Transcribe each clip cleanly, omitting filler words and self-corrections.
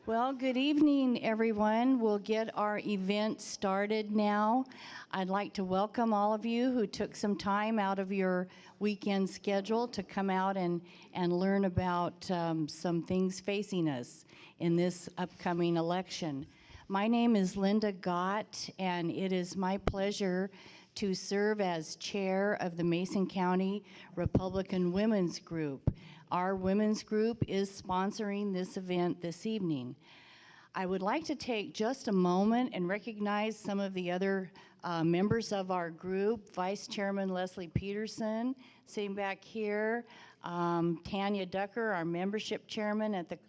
Well, good evening, everyone. We'll get our event started now. I'd like to welcome all of you who took some time out of your weekend schedule to come out and learn about some things facing us in this upcoming election. My name is Linda Gott, and it is my pleasure to serve as chair of the Mason County Republican Women's Group. Our women's group is sponsoring this event this evening. I would like to take just a moment and recognize some of the other members of our group. Vice Chairman Leslie Peterson, sitting back here. Tanya Ducker, our membership chairman at the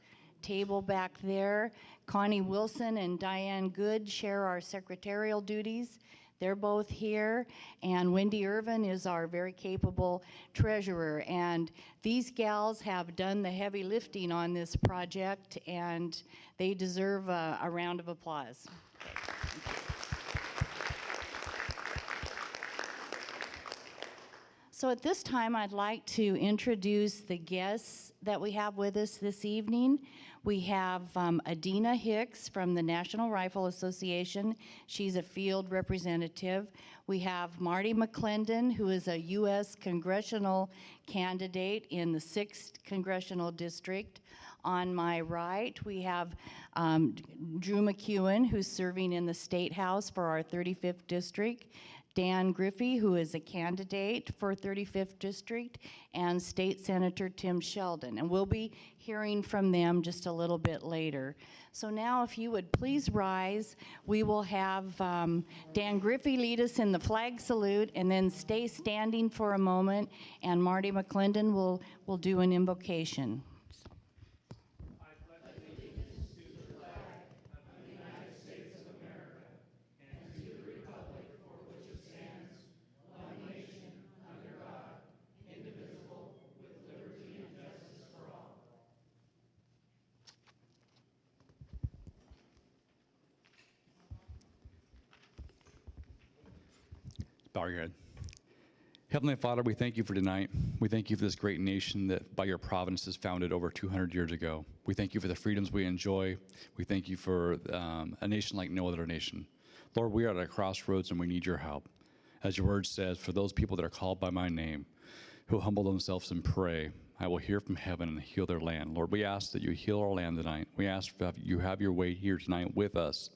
table back there. Connie Wilson and Diane Good share our secretarial duties. They're both here, and Wendy Irvin is our very capable treasurer. And these gals have done the heavy lifting on this project, and they deserve a round of applause. So at this time, I'd like to introduce the guests that we have with us this evening. We have Adina Hicks from the National Rifle Association. She's a field representative. We have Marty McClendon, who is a U.S. congressional candidate in the 6th Congressional District. On my right, we have Drew McEwen, who's serving in the State House for our 35th District. Dan Griffey, who is a candidate for 35th District, and State Senator Tim Sheldon. And we'll be hearing from them just a little bit later. So now if you would please rise, we will have Dan Griffey lead us in the flag salute, and then stay standing for a moment, and Marty McClendon will do an invocation. Bow your head. Heavenly Father, we thank you for tonight. We thank you for this great nation that by your providence is founded over 200 years ago. We thank you for the freedoms we enjoy. We thank you for a nation like no other nation. Lord, we are at a crossroads and we need your help. As your word says, for those people that are called by my name, who humble themselves and pray, I will hear from heaven and heal their land. Lord, we ask that you heal our land tonight. We ask that you have your way here tonight with us,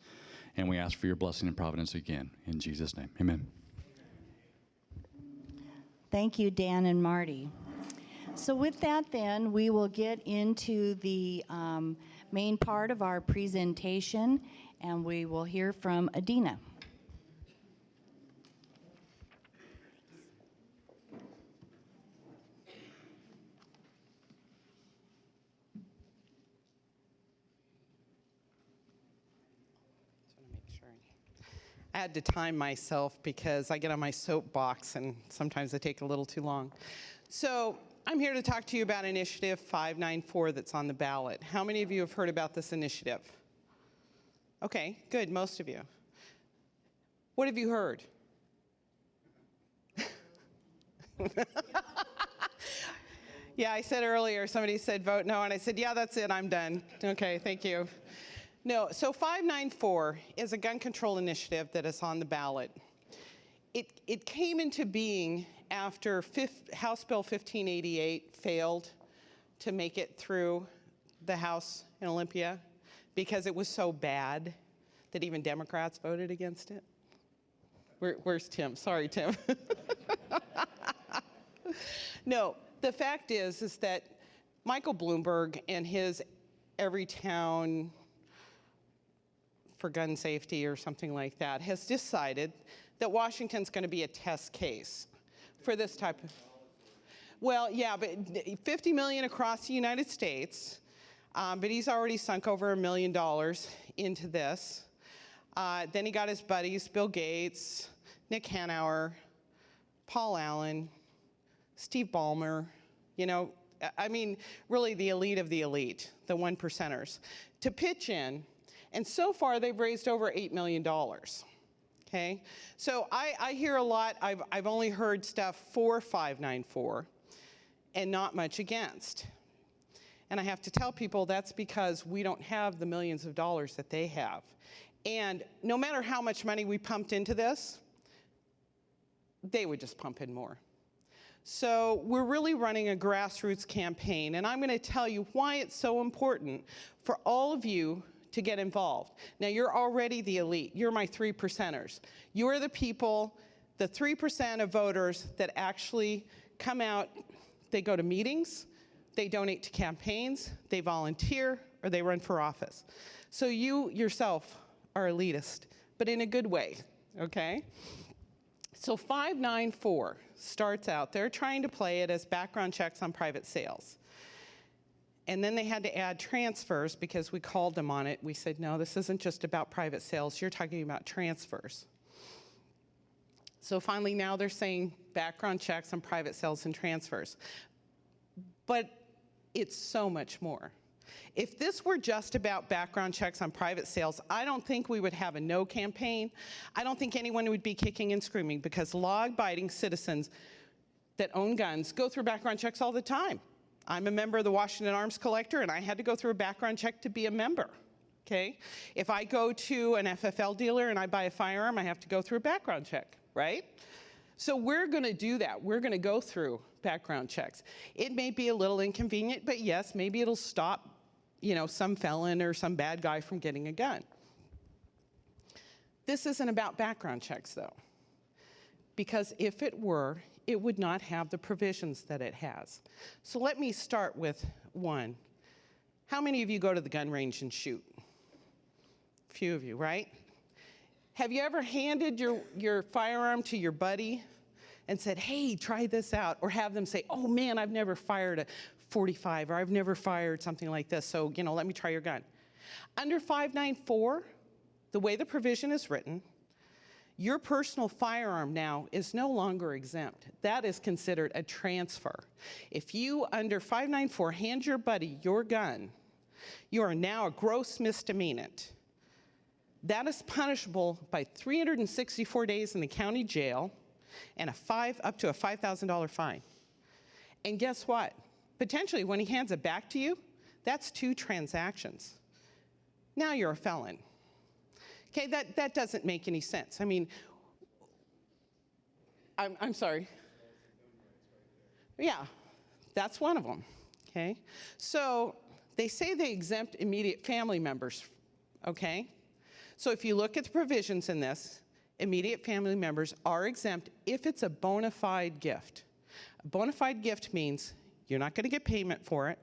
and we ask for your blessing and providence again. In Jesus' name, amen. Thank you, Dan and Marty. So with that then, we will get into the main part of our presentation, and we will hear from Adina. I had to time myself because I get on my soapbox and sometimes I take a little too long. So I'm here to talk to you about Initiative 594 that's on the ballot. How many of you have heard about this initiative? Okay, good, most of you. What have you heard? Yeah, I said earlier, somebody said vote no, and I said, yeah, that's it, I'm done. Okay, thank you. No, so 594 is a gun control initiative that is on the ballot. It came into being after House Bill 1588 failed to make it through the House in Olympia because it was so bad that even Democrats voted against it. Where's Tim? Sorry, Tim. No, the fact is that Michael Bloomberg and his Everytown for gun safety or something like that has decided that Washington's going to be a test case for this type of, well, yeah, but 50 million across the United States, but he's already sunk over $1 million into this. Then he got his buddies, Bill Gates, Nick Hanauer, Paul Allen, Steve Ballmer, you know, I mean, really the elite of the elite, the 1%ers, to pitch in. And so far, they've raised over $8 million, okay? So I hear a lot, I've only heard stuff for 594 and not much against. And I have to tell people that's because we don't have the millions of dollars that they have. And no matter how much money we pumped into this, they would just pump in more. So we're really running a grassroots campaign, and I'm going to tell you why it's so important for all of you to get involved. Now, you're already the elite. You're my 3%ers. You're the people, the 3% of voters that actually come out, they go to meetings, they donate to campaigns, they volunteer, or they run for office. So you yourself are elitist, but in a good way, okay? So 594 starts out, they're trying to play it as background checks on private sales. And then they had to add transfers because we called them on it. We said, no, this isn't just about private sales. You're talking about transfers. So finally now they're saying background checks on private sales and transfers. But it's so much more. If this were just about background checks on private sales, I don't think we would have a no campaign. I don't think anyone would be kicking and screaming, because law-abiding citizens that own guns go through background checks all the time. I'm a member of the Washington Arms Collector, and I had to go through a background check to be a member, okay? If I go to an FFL dealer and I buy a firearm, I have to go through a background check, right? So we're going to do that. We're going to go through background checks. It may be a little inconvenient, but yes, maybe it'll stop, you know, some felon or some bad guy from getting a gun. This isn't about background checks, though, because if it were, it would not have the provisions that it has. So let me start with one. How many of you go to the gun range and shoot? A few of you, right? Have you ever handed your firearm to your buddy and said, hey, try this out? Or have them say, oh man, I've never fired a .45, or I've never fired something like this, so you know, let me try your gun. Under 594, the way the provision is written, your personal firearm now is no longer exempt. That is considered a transfer. If you, under 594, hand your buddy your gun, you are now a gross misdemeanor. That is punishable by 364 days in the county jail and up to a $5,000 fine. And guess what? Potentially, when he hands it back to you, that's 2 transactions. Now you're a felon. Okay, that doesn't make any sense. I mean, I'm sorry. Yeah, that's one of them, okay? So they say they exempt immediate family members, okay? So if you look at the provisions in this, immediate family members are exempt if it's a bona fide gift. A bona fide gift means you're not going to get payment for it,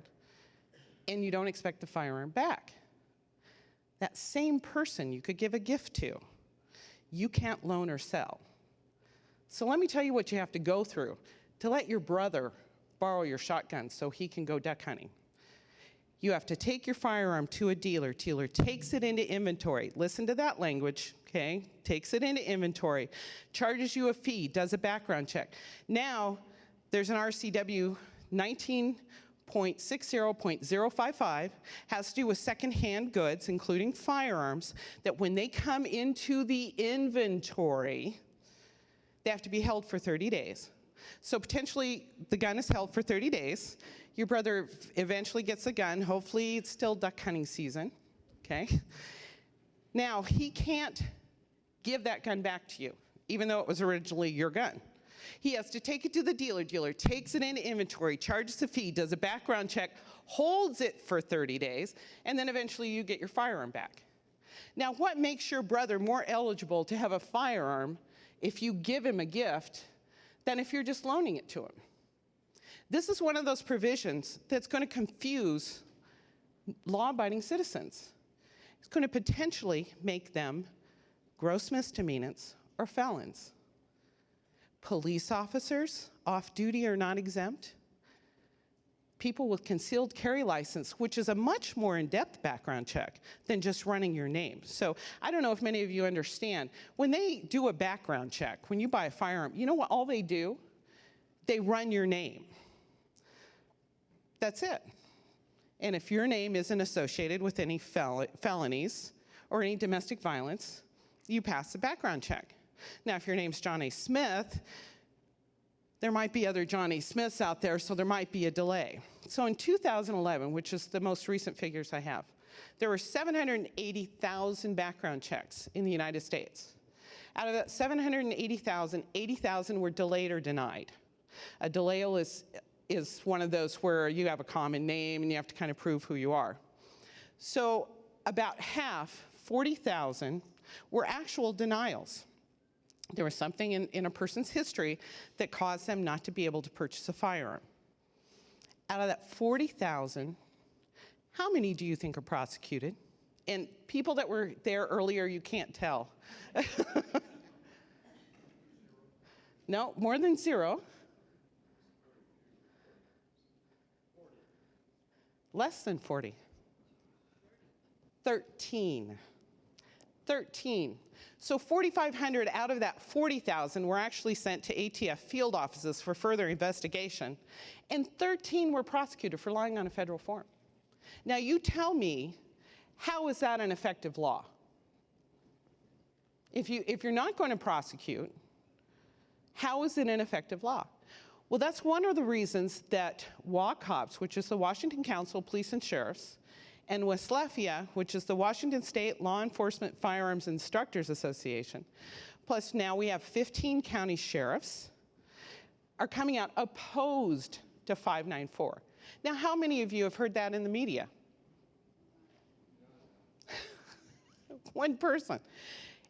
and you don't expect the firearm back. That same person you could give a gift to, you can't loan or sell. So let me tell you what you have to go through to let your brother borrow your shotgun so he can go duck hunting. You have to take your firearm to a dealer. Dealer takes it into inventory. Listen to that language, okay? Takes it into inventory, charges you a fee, does a background check. Now, there's an RCW 19.60.055, has to do with secondhand goods, including firearms, that when they come into the inventory, they have to be held for 30 days. So potentially, the gun is held for 30 days. Your brother eventually gets a gun. Hopefully, it's still duck hunting season, okay? Now, he can't give that gun back to you, even though it was originally your gun. He has to take it to the dealer. Dealer takes it into inventory, charges a fee, does a background check, holds it for 30 days, and then eventually you get your firearm back. Now, what makes your brother more eligible to have a firearm if you give him a gift than if you're just loaning it to him? This is one of those provisions that's going to confuse law-abiding citizens. It's going to potentially make them gross misdemeanors or felons. Police officers, off-duty or not exempt. People with concealed carry license, which is a much more in-depth background check than just running your name. So I don't know if many of you understand. When they do a background check, when you buy a firearm, you know what all they do? They run your name. That's it. And if your name isn't associated with any felonies or any domestic violence, you pass the background check. Now, if your name's John A. Smith, there might be other Johnny Smiths out there, so there might be a delay. So in 2011, which is the most recent figures I have, there were 780,000 background checks in the United States. Out of that 780,000, 80,000 were delayed or denied. A delay is one of those where you have a common name and you have to kind of prove who you are. So about half, 40,000, were actual denials. There was something in a person's history that caused them not to be able to purchase a firearm. Out of that 40,000, how many do you think are prosecuted? And people that were there earlier, you can't tell. No, more than zero. Less than 40. 13. 13. So 4,500 out of that 40,000 were actually sent to ATF field offices for further investigation, and 13 were prosecuted for lying on a federal form. Now you tell me, how is that an effective law? If you're not going to prosecute, how is it an effective law? Well, that's one of the reasons that WACOPS, which is the Washington Council of Police and Sheriffs, and WESLFIA, which is the Washington State Law Enforcement Firearms Instructors Association, plus now we have 15 county sheriffs, are coming out opposed to 594. Now, how many of you have heard that in the media? One person.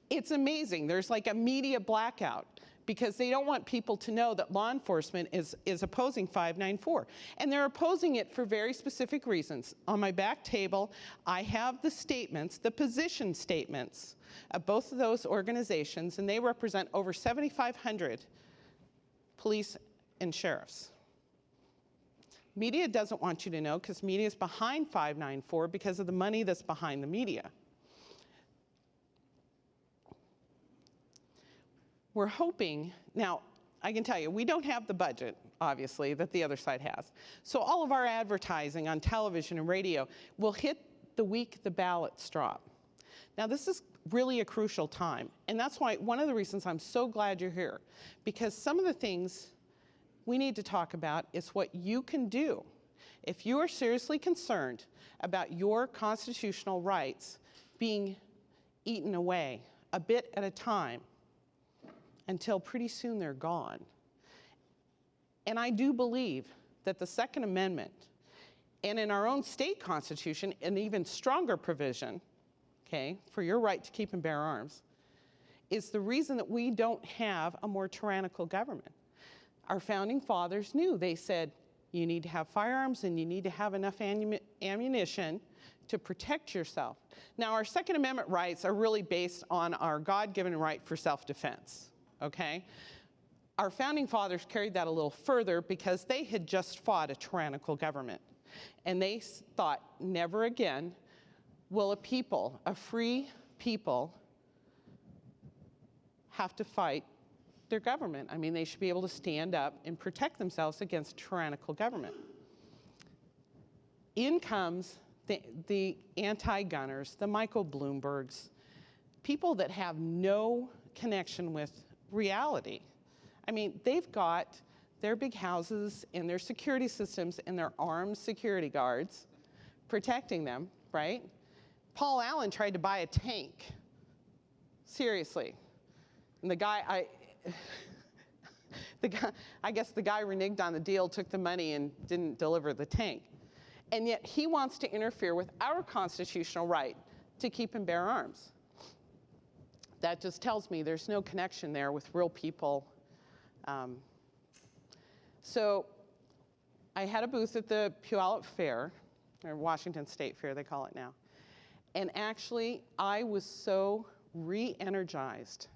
It's amazing. There's like a media blackout because they don't want people to know that law enforcement is opposing 594. And they're opposing it for very specific reasons. On my back table, I have the statements, the position statements of both of those organizations, and they represent over 7,500 police and sheriffs. Media doesn't want you to know because media is behind 594 because of the money that's behind the media. We're hoping, now I can tell you, we don't have the budget, obviously, that the other side has. So all of our advertising on television and radio will hit the week the ballots drop. Now this is really a crucial time, and that's why one of the reasons I'm so glad you're here, because some of the things we need to talk about is what you can do if you are seriously concerned about your constitutional rights being eaten away a bit at a time until pretty soon they're gone. And I do believe that the Second Amendment, and in our own state constitution, an even stronger provision, okay, for your right to keep and bear arms, is the reason that we don't have a more tyrannical government. Our founding fathers knew. They said, you need to have firearms and you need to have enough ammunition to protect yourself. Now, our Second Amendment rights are really based on our God-given right for self-defense. Okay? Our founding fathers carried that a little further because they had just fought a tyrannical government. And they thought, never again will a people, a free people, have to fight their government. I mean, they should be able to stand up and protect themselves against tyrannical government. In comes the anti-gunners, the Michael Bloombergs, people that have no connection with reality. I mean, they've got their big houses and their security systems and their armed security guards protecting them, right? Paul Allen tried to buy a tank. Seriously. And the guy, I guess the guy reneged on the deal, took the money and didn't deliver the tank. And yet he wants to interfere with our constitutional right to keep and bear arms. That just tells me there's no connection there with real people. So I had a booth at the Puyallup Fair, or Washington State Fair they call it now. And actually, I was so re-energized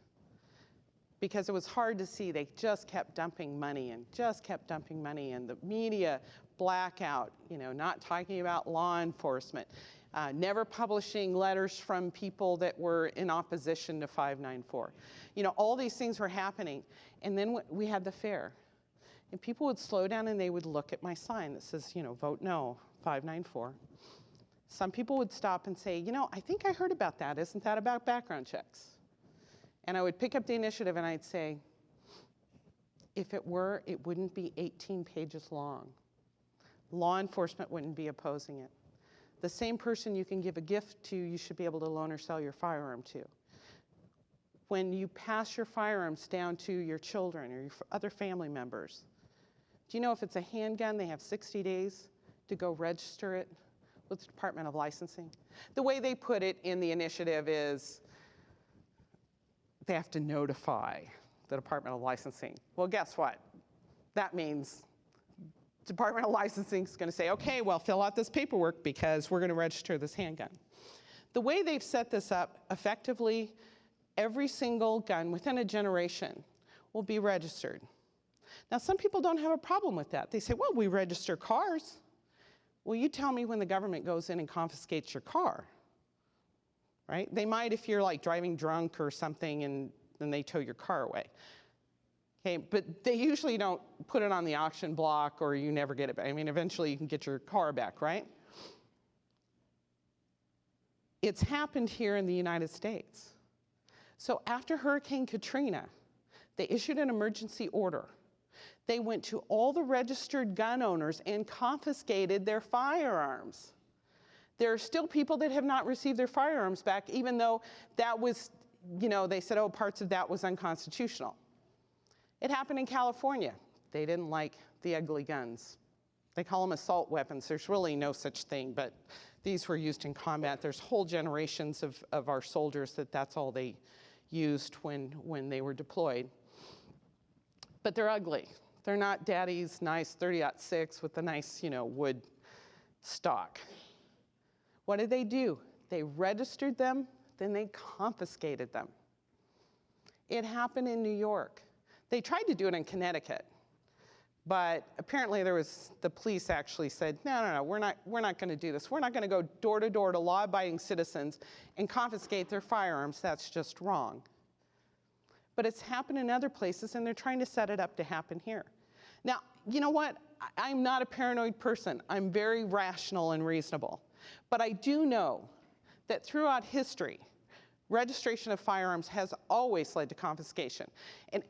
because it was hard to see. They just kept dumping money and just kept dumping money, and the media blackout, you know, not talking about law enforcement. Never publishing letters from people that were in opposition to 594. You know, all these things were happening. And then we had the fair. And people would slow down and they would look at my sign that says, you know, vote no, 594. Some people would stop and say, you know, I think I heard about that. Isn't that about background checks? And I would pick up the initiative and I'd say, If it were, it wouldn't be 18 pages long. Law enforcement wouldn't be opposing it. The same person you can give a gift to, you should be able to loan or sell your firearm to. When you pass your firearms down to your children or your other family members, do you know if it's a handgun, they have 60 days to go register it with the Department of Licensing? The way they put it in the initiative is they have to notify the Department of Licensing. Well, guess what? That means Department of Licensing is going to say, okay, well, fill out this paperwork because we're going to register this handgun. The way they've set this up, effectively, every single gun within a generation will be registered. Now, some people don't have a problem with that. They say, well, we register cars. Well, you tell me when the government goes in and confiscates your car, right? They might if you're like driving drunk or something and then they tow your car away. Okay, but they usually don't put it on the auction block or you never get it back. I mean, eventually you can get your car back, right? It's happened here in the United States. So after Hurricane Katrina, they issued an emergency order. They went to all the registered gun owners and confiscated their firearms. There are still people that have not received their firearms back, even though that was, you know, they said, oh, parts of that was unconstitutional. It happened in California. They didn't like the ugly guns. They call them assault weapons. There's really no such thing, but these were used in combat. There's whole generations of our soldiers that's all they used when they were deployed. But they're ugly. They're not daddy's nice 30-06 with the nice, you know, wood stock. What did they do? They registered them, then they confiscated them. It happened in New York. They tried to do it in Connecticut, but apparently the police actually said, no, we're not going to do this. We're not going to go door to door to law-abiding citizens and confiscate their firearms. That's just wrong. But it's happened in other places, and they're trying to set it up to happen here. Now, you know what? I'm not a paranoid person. I'm very rational and reasonable. But I do know that throughout history, registration of firearms has always led to confiscation. And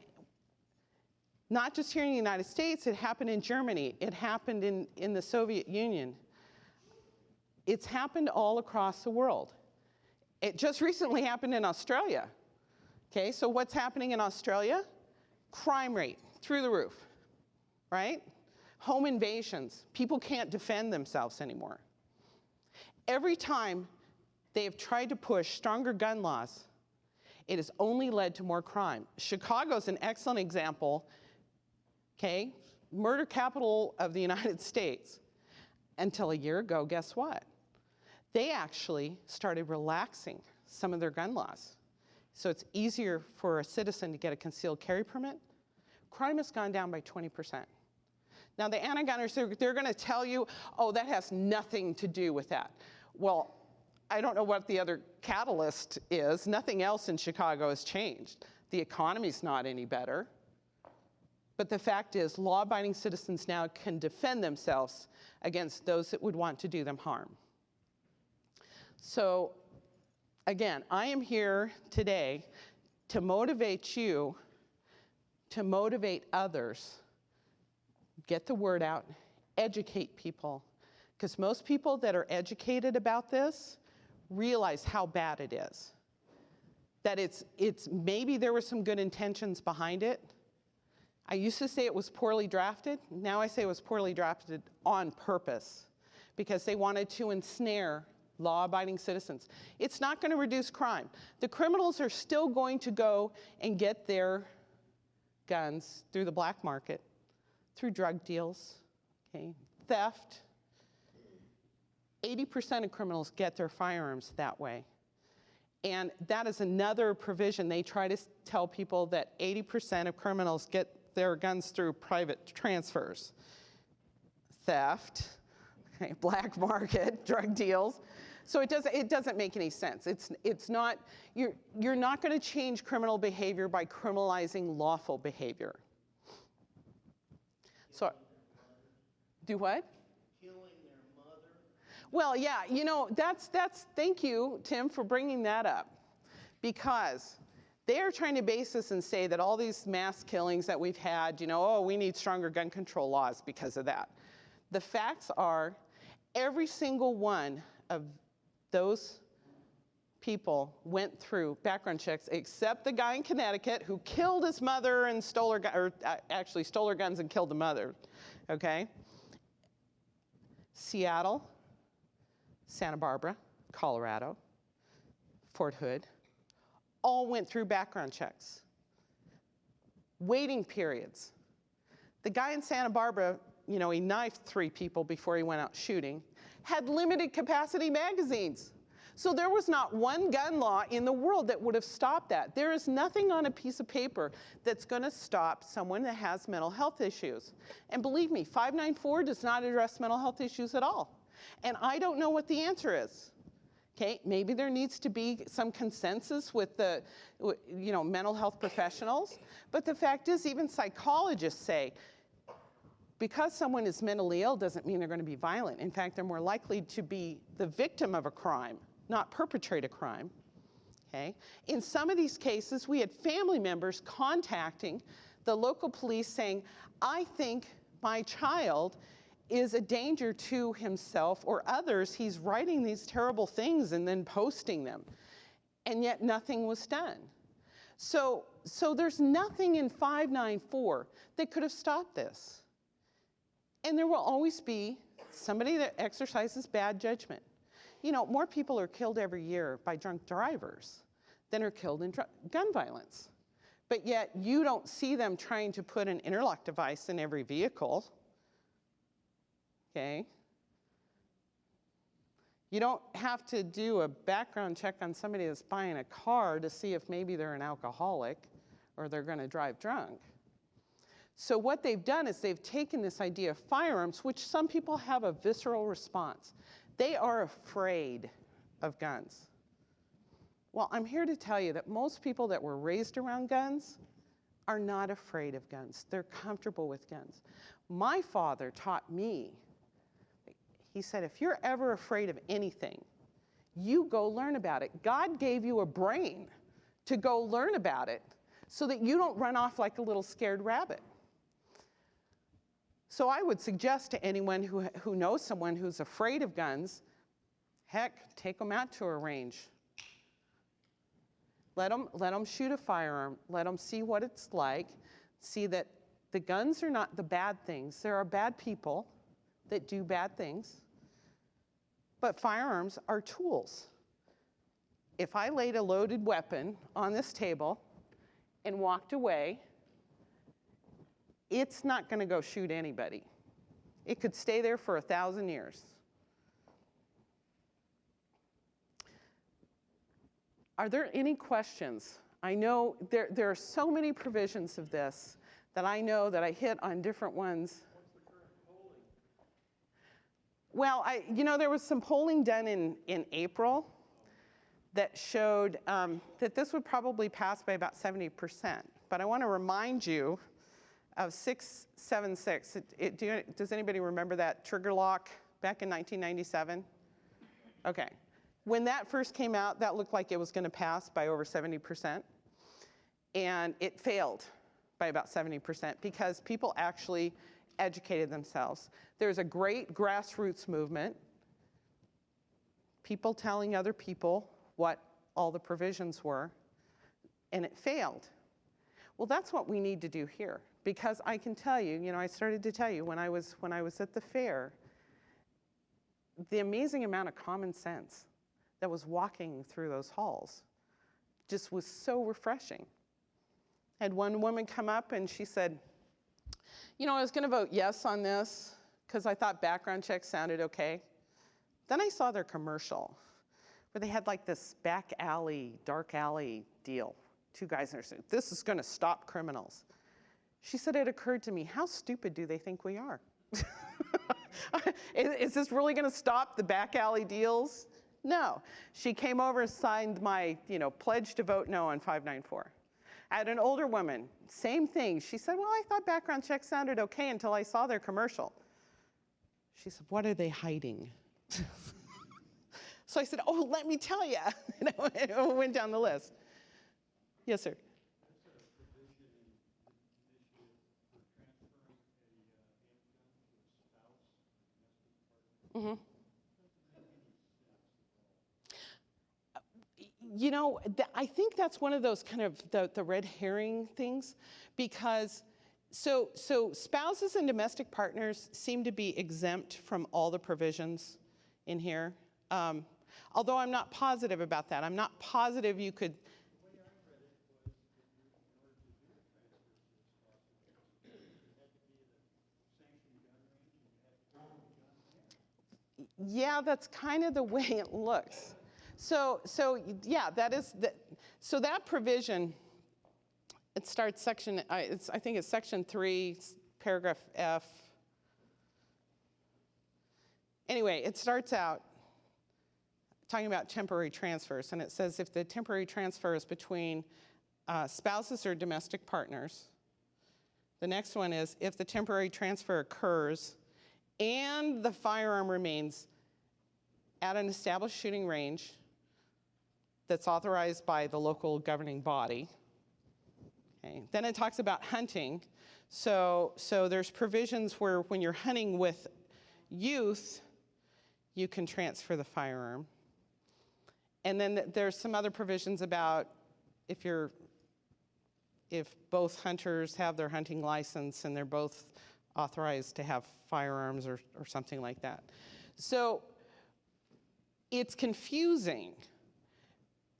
not just here in the United States, it happened in Germany, it happened in the Soviet Union. It's happened all across the world. It just recently happened in Australia. Okay, so what's happening in Australia? Crime rate through the roof, right? Home invasions, people can't defend themselves anymore. Every time they have tried to push stronger gun laws, it has only led to more crime. Chicago's an excellent example. Okay, murder capital of the United States. Until a year ago, guess what? They actually started relaxing some of their gun laws. So it's easier for a citizen to get a concealed carry permit. Crime has gone down by 20%. Now the anti-gunners, they're going to tell you, oh, that has nothing to do with that. Well, I don't know what the other catalyst is. Nothing else in Chicago has changed. The economy's not any better. But the fact is, law-abiding citizens now can defend themselves against those that would want to do them harm. So, again, I am here today to motivate you, to motivate others, get the word out, educate people. Because most people that are educated about this realize how bad it is. That it's maybe there were some good intentions behind it. I used to say it was poorly drafted. Now I say it was poorly drafted on purpose because they wanted to ensnare law-abiding citizens. It's not going to reduce crime. The criminals are still going to go and get their guns through the black market, through drug deals, okay, theft. 80% of criminals get their firearms that way. And that is another provision. They try to tell people that 80% of criminals get their guns through private transfers. Theft, okay, black market, drug deals. So it doesn't make any sense. It's not, you're not going to change criminal behavior by criminalizing lawful behavior. So, do what? Killing their mother. Well, yeah, you know, thank you, Tim, for bringing that up. Because They're trying to base this and say that all these mass killings that we've had, oh, we need stronger gun control laws because of that. The facts are, every single one of those people went through background checks, except the guy in Connecticut who killed his mother and stole her, actually stole her guns and killed the mother, okay? Seattle, Santa Barbara, Colorado, Fort Hood, all went through background checks. Waiting periods. The guy in Santa Barbara, he knifed 3 people before he went out shooting, had limited capacity magazines. So there was not one gun law in the world that would have stopped that. There is nothing on a piece of paper that's going to stop someone that has mental health issues. And believe me, 594 does not address mental health issues at all. And I don't know what the answer is. Okay, maybe there needs to be some consensus with the mental health professionals. But the fact is, even psychologists say, because someone is mentally ill doesn't mean they're going to be violent. In fact, they're more likely to be the victim of a crime, not perpetrate a crime, okay? In some of these cases, we had family members contacting the local police saying, I think my child is a danger to himself or others. He's writing these terrible things and then posting them, and yet nothing was done. So there's nothing in 594 that could have stopped this. And there will always be somebody that exercises bad judgment. More people are killed every year by drunk drivers than are killed in gun violence. But yet you don't see them trying to put an interlock device in every vehicle, okay? You don't have to do a background check on somebody that's buying a car to see if maybe they're an alcoholic or they're going to drive drunk. So what they've done is they've taken this idea of firearms, which some people have a visceral response. They are afraid of guns. Well, I'm here to tell you that most people that were raised around guns are not afraid of guns. They're comfortable with guns. My father taught me, he said, if you're ever afraid of anything, you go learn about it. God gave you a brain to go learn about it so that you don't run off like a little scared rabbit. So I would suggest to anyone who knows someone who's afraid of guns, heck, take them out to a range. Let them shoot a firearm. Let them see what it's like. See that the guns are not the bad things. There are bad people that do bad things. But firearms are tools. If I laid a loaded weapon on this table and walked away, it's not going to go shoot anybody. It could stay there for 1,000 years. Are there any questions? I know there are so many provisions of this that I know that I hit on different ones. What's the current polling? Well, there was some polling done in April that showed that this would probably pass by about 70%. But I want to remind you of 676. Does anybody remember that trigger lock back in 1997? Okay. When that first came out, that looked like it was going to pass by over 70%. And it failed by about 70% because people actually educated themselves. There's a great grassroots movement, people telling other people what all the provisions were, and it failed. Well, that's what we need to do here. Because I can tell you, I started to tell you when I was at the fair, the amazing amount of common sense that was walking through those halls just was so refreshing. I had one woman come up and she said, I was going to vote yes on this because I thought background checks sounded okay. Then I saw their commercial where they had like this back alley, dark alley deal. 2 guys in their suit. This is going to stop criminals. She said, it occurred to me, how stupid do they think we are? Is this really going to stop the back alley deals? No. She came over and signed my, pledge to vote no on 594. I had an older woman, same thing. She said, well, I thought background checks sounded okay until I saw their commercial. She said, what are they hiding? So I said, oh, let me tell you. And I went down the list. Yes, sir. Mm-hmm. You know, I think that's one of those kind of the red herring things, because so spouses and domestic partners seem to be exempt from all the provisions in here. Although I'm not positive about that. I'm not positive you could. Yeah, that's kind of the way it looks. So yeah, that is so that provision. It starts section. I think it's section 3, paragraph F. Anyway, it starts out talking about temporary transfers, and it says if the temporary transfer is between spouses or domestic partners. The next one is if the temporary transfer occurs and the firearm remains at an established shooting range that's authorized by the local governing body. Okay. Then it talks about hunting. So there's provisions where when you're hunting with youth, you can transfer the firearm. And then there's some other provisions about if both hunters have their hunting license and they're both authorized to have firearms or something like that. So it's confusing.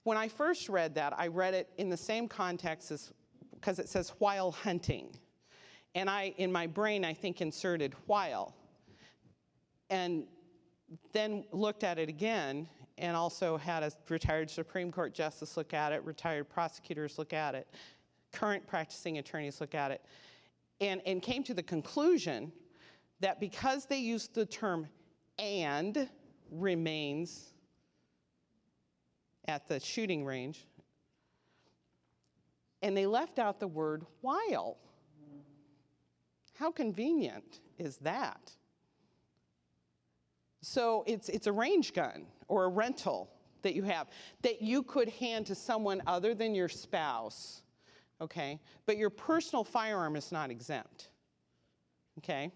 When I first read that, I read it in the same context as, because it says while hunting. And in my brain, I think inserted while. And then looked at it again and also had a retired Supreme Court justice look at it, retired prosecutors look at it, current practicing attorneys look at it, and came to the conclusion that because they used the term and remains at the shooting range, and they left out the word while. How convenient is that? So it's a range gun or a rental that you have that you could hand to someone other than your spouse, okay? But your personal firearm is not exempt, okay?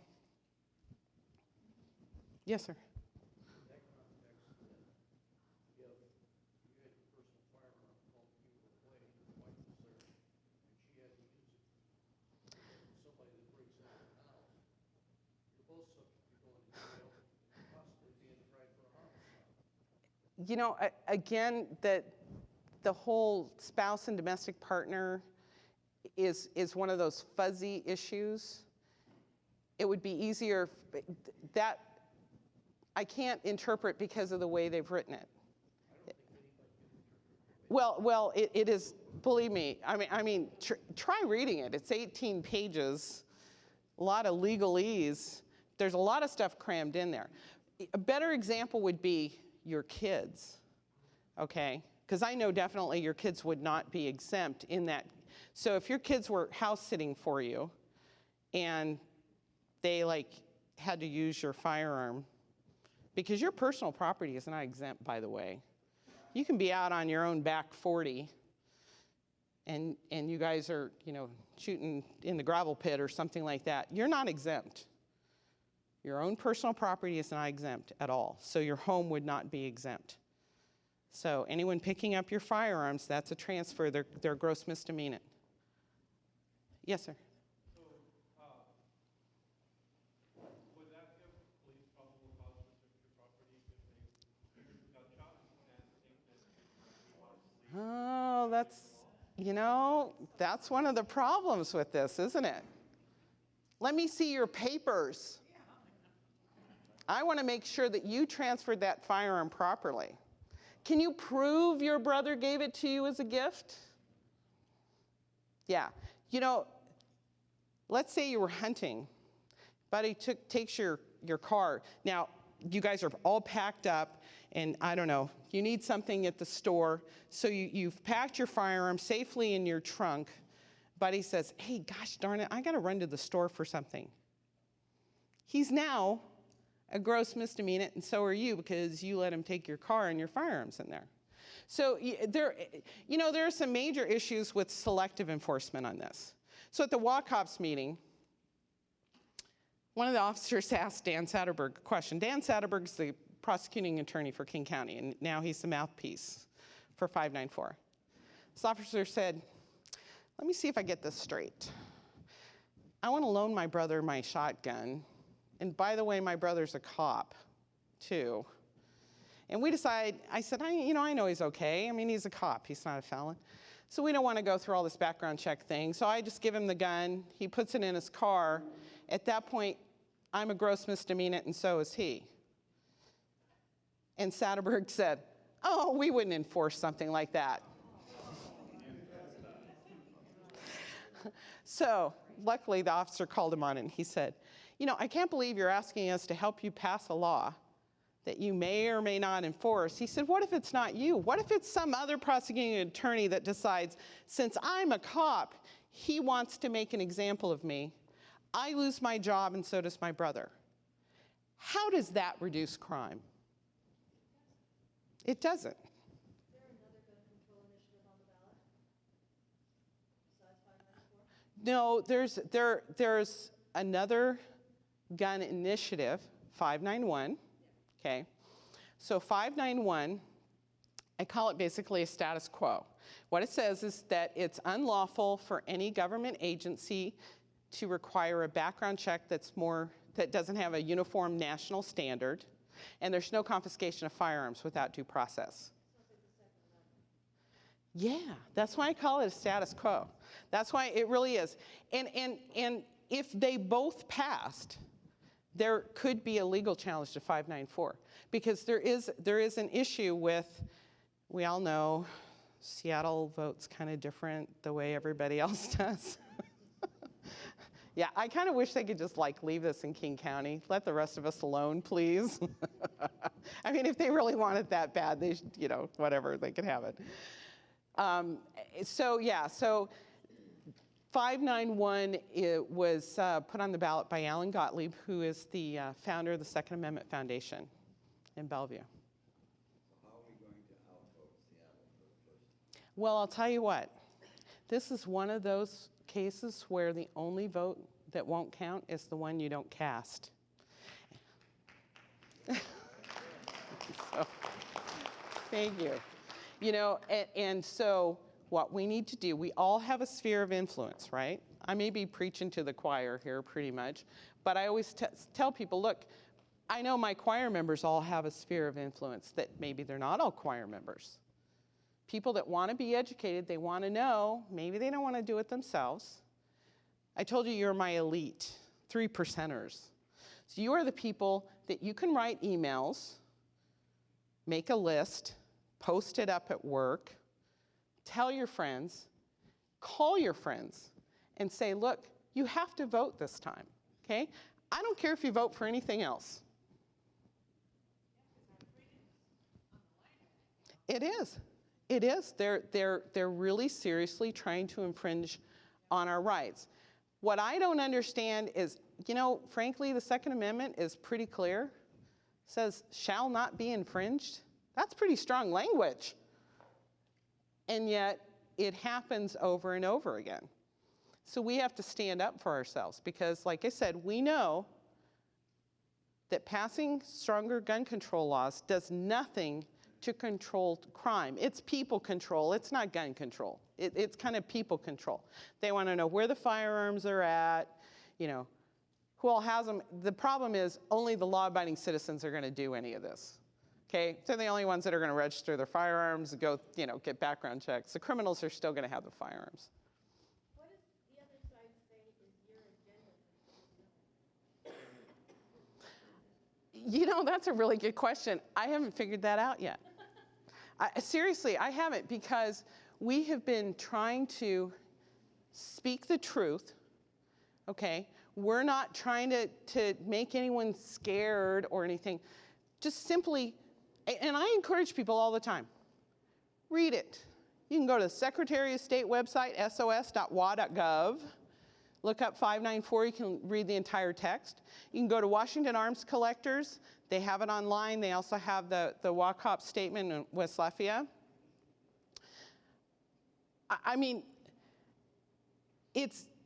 Yes, sir. You know, again, the whole spouse and domestic partner is one of those fuzzy issues. It would be easier, that I can't interpret because of the way they've written it. Well, it is, believe me, I mean, try reading it. It's 18 pages, a lot of legalese. There's a lot of stuff crammed in there. A better example would be your kids, okay? Because I know definitely your kids would not be exempt in that. So if your kids were house sitting for you and they had to use your firearm, because your personal property is not exempt, by the way. You can be out on your own back 40 and you guys are, shooting in the gravel pit or something like that. You're not exempt. Your own personal property is not exempt at all, so your home would not be exempt. So anyone picking up your firearms, that's a transfer. They're a gross misdemeanor. Yes, sir. So, would that give police probable cause to search your property if they got shot and think that Oh, that's one of the problems with this, isn't it? Let me see your papers. I want to make sure that you transferred that firearm properly. Can you prove your brother gave it to you as a gift? Yeah. Let's say you were hunting. Buddy takes your car. Now, you guys are all packed up, and I don't know, you need something at the store, so you've packed your firearm safely in your trunk. Buddy says, hey, gosh darn it, I got to run to the store for something. He's now a gross misdemeanor, and so are you, because you let him take your car and your firearms in there. So there are some major issues with selective enforcement on this. So at the WACOPS meeting, one of the officers asked Dan Satterberg a question. Dan Satterberg's the prosecuting attorney for King County, and now he's the mouthpiece for 594. This officer said, let me see if I get this straight. I want to loan my brother my shotgun. And by the way, my brother's a cop, too. And we decide, I said, I know he's okay. I mean, he's a cop. He's not a felon. So we don't want to go through all this background check thing. So I just give him the gun. He puts it in his car. At that point, I'm a gross misdemeanor, and so is he. And Satterberg said, oh, we wouldn't enforce something like that. So luckily, the officer called him on it, and he said, I can't believe you're asking us to help you pass a law that you may or may not enforce. He said, what if it's not you? What if it's some other prosecuting attorney that decides, since I'm a cop, he wants to make an example of me. I lose my job, and so does my brother. How does that reduce crime? It doesn't. Is there another gun control initiative on the ballot besides 594? No, there's another gun initiative, 591. Okay, so 591, I call it basically a status quo. What it says is that it's unlawful for any government agency to require a background check that doesn't have a uniform national standard, and there's no confiscation of firearms without due process. Yeah, that's why I call it a status quo. That's why it really is. And if they both passed, there could be a legal challenge to 594, because there is an issue with, we all know, Seattle votes kind of different the way everybody else does. Yeah, I kind of wish they could just leave this in King County. Let the rest of us alone, please. I mean, if they really want it that bad, they should, whatever, they could have it. So 591 was put on the ballot by Alan Gottlieb, who is the founder of the Second Amendment Foundation in Bellevue. So how are we going to outvote Seattle for the first time? Well, I'll tell you what. This is one of those cases where the only vote that won't count is the one you don't cast. So, thank you. And so what we need to do, we all have a sphere of influence, right? I may be preaching to the choir here pretty much, but I always tell people, look, I know my choir members all have a sphere of influence that maybe they're not all choir members. People that want to be educated, they want to know, maybe they don't want to do it themselves. I told you you're my elite, 3%ers. So you are the people that you can write emails, make a list, post it up at work, tell your friends, call your friends, and say, look, you have to vote this time, okay? I don't care if you vote for anything else. It is. It is. They're really seriously trying to infringe on our rights. What I don't understand is, frankly, the Second Amendment is pretty clear. It says, shall not be infringed. That's pretty strong language. And yet, it happens over and over again. So we have to stand up for ourselves because, like I said, we know that passing stronger gun control laws does nothing to control crime. It's people control, it's not gun control. It's kind of people control. They want to know where the firearms are at, who all has them. The problem is only the law-abiding citizens are going to do any of this. Okay, they're the only ones that are going to register their firearms, go, get background checks. The criminals are still going to have the firearms. What does the other side say is your agenda? That's a really good question. I haven't figured that out yet. Seriously, I haven't, because we have been trying to speak the truth, okay? We're not trying to make anyone scared or anything. Just simply, and I encourage people all the time, read it. You can go to the Secretary of State website, sos.wa.gov. Look up 594, you can read the entire text. You can go to Washington Arms Collectors. They have it online. They also have the WACOP statement in West Lafayette. I mean,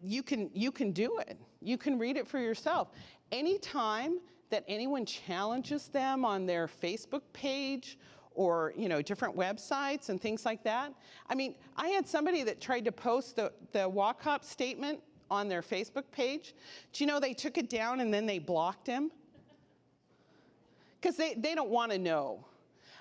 you can do it. You can read it for yourself. Anytime that anyone challenges them on their Facebook page or different websites and things like that. I mean, I had somebody that tried to post the walk-up statement on their Facebook page. Do you know they took it down and then they blocked him? Because they don't want to know.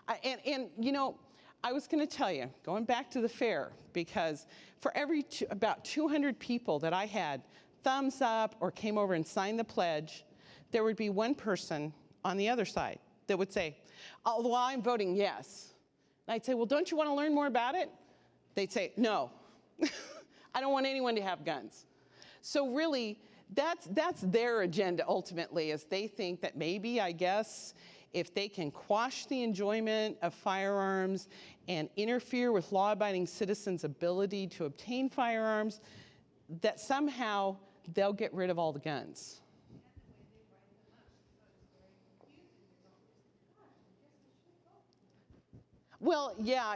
I was going to tell you, going back to the fair, because for every about 200 people that I had thumbs up or came over and signed the pledge, there would be one person on the other side that would say, oh, well, I'm voting yes. And I'd say, well, don't you want to learn more about it? They'd say, no. I don't want anyone to have guns. So really, that's their agenda ultimately, is they think that maybe, I guess, if they can quash the enjoyment of firearms and interfere with law-abiding citizens' ability to obtain firearms, that somehow they'll get rid of all the guns. Well, yeah,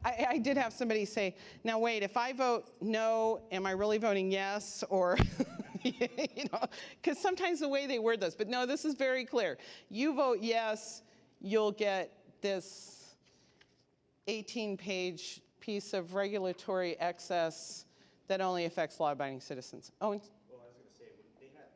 I did have somebody say, now wait, if I vote no, am I really voting yes? Or, because sometimes the way they word those, but no, this is very clear. You vote yes, you'll get this 18-page piece of regulatory excess that only affects law-abiding citizens. Owen? Well, I was going to say, they had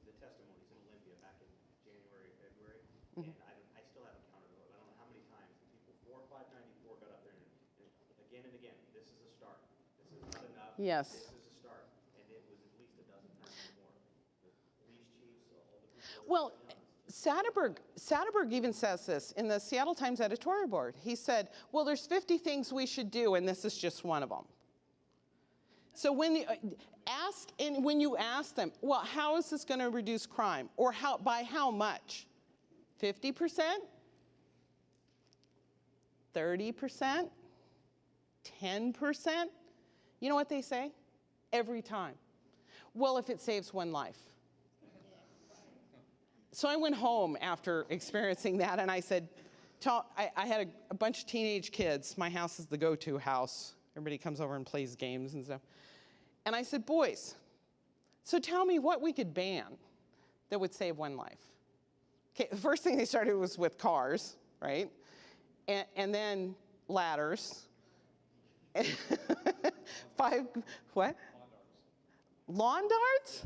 the testimonies in Olympia back in January, February, and I still haven't counted those. I don't know how many times people, 4 or 594 got up there and again, this is a start. This is not enough. Yes. This is a start. And it was at least a dozen times more. The police chiefs, all the people. Well, Satterberg even says this in the Seattle Times editorial board. He said, well, there's 50 things we should do, and this is just one of them. So when you ask them, well, how is this going to reduce crime? Or by how much? 50%? 30%? 10%? You know what they say? Every time. Well, if it saves one life. So I went home after experiencing that, and I said, I had a bunch of teenage kids. My house is the go-to house. Everybody comes over and plays games and stuff. And I said, boys, so tell me what we could ban that would save one life. Okay, the first thing they started was with cars, right? And then ladders. What? Lawn darts?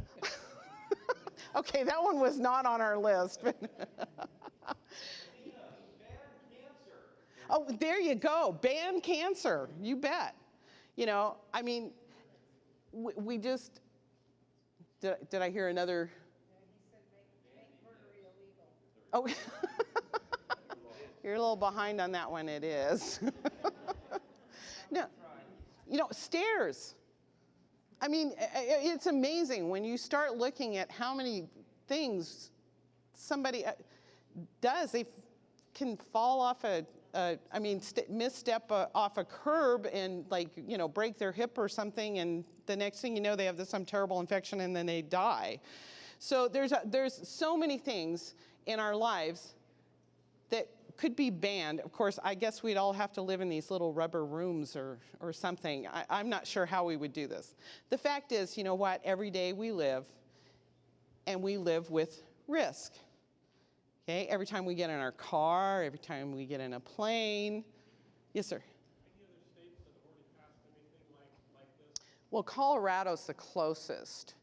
Okay, that one was not on our list. Oh, there you go. Ban cancer. You bet. I mean, we just, did I hear another? Yeah, he said make murder illegal. Oh, you're a little behind on that one. It is. No, stairs. I mean, it's amazing when you start looking at how many things somebody does. They can fall off misstep off a curb and break their hip or something, and the next thing you know, they have some terrible infection and then they die. So there's so many things in our lives that could be banned. Of course, I guess we'd all have to live in these little rubber rooms or something. I'm not sure how we would do this. The fact is, you know what? Every day we live, and we live with risk. Okay, every time we get in our car, every time we get in a plane. Yes, sir? Any other states that have already passed anything like this? Well, Colorado's the closest.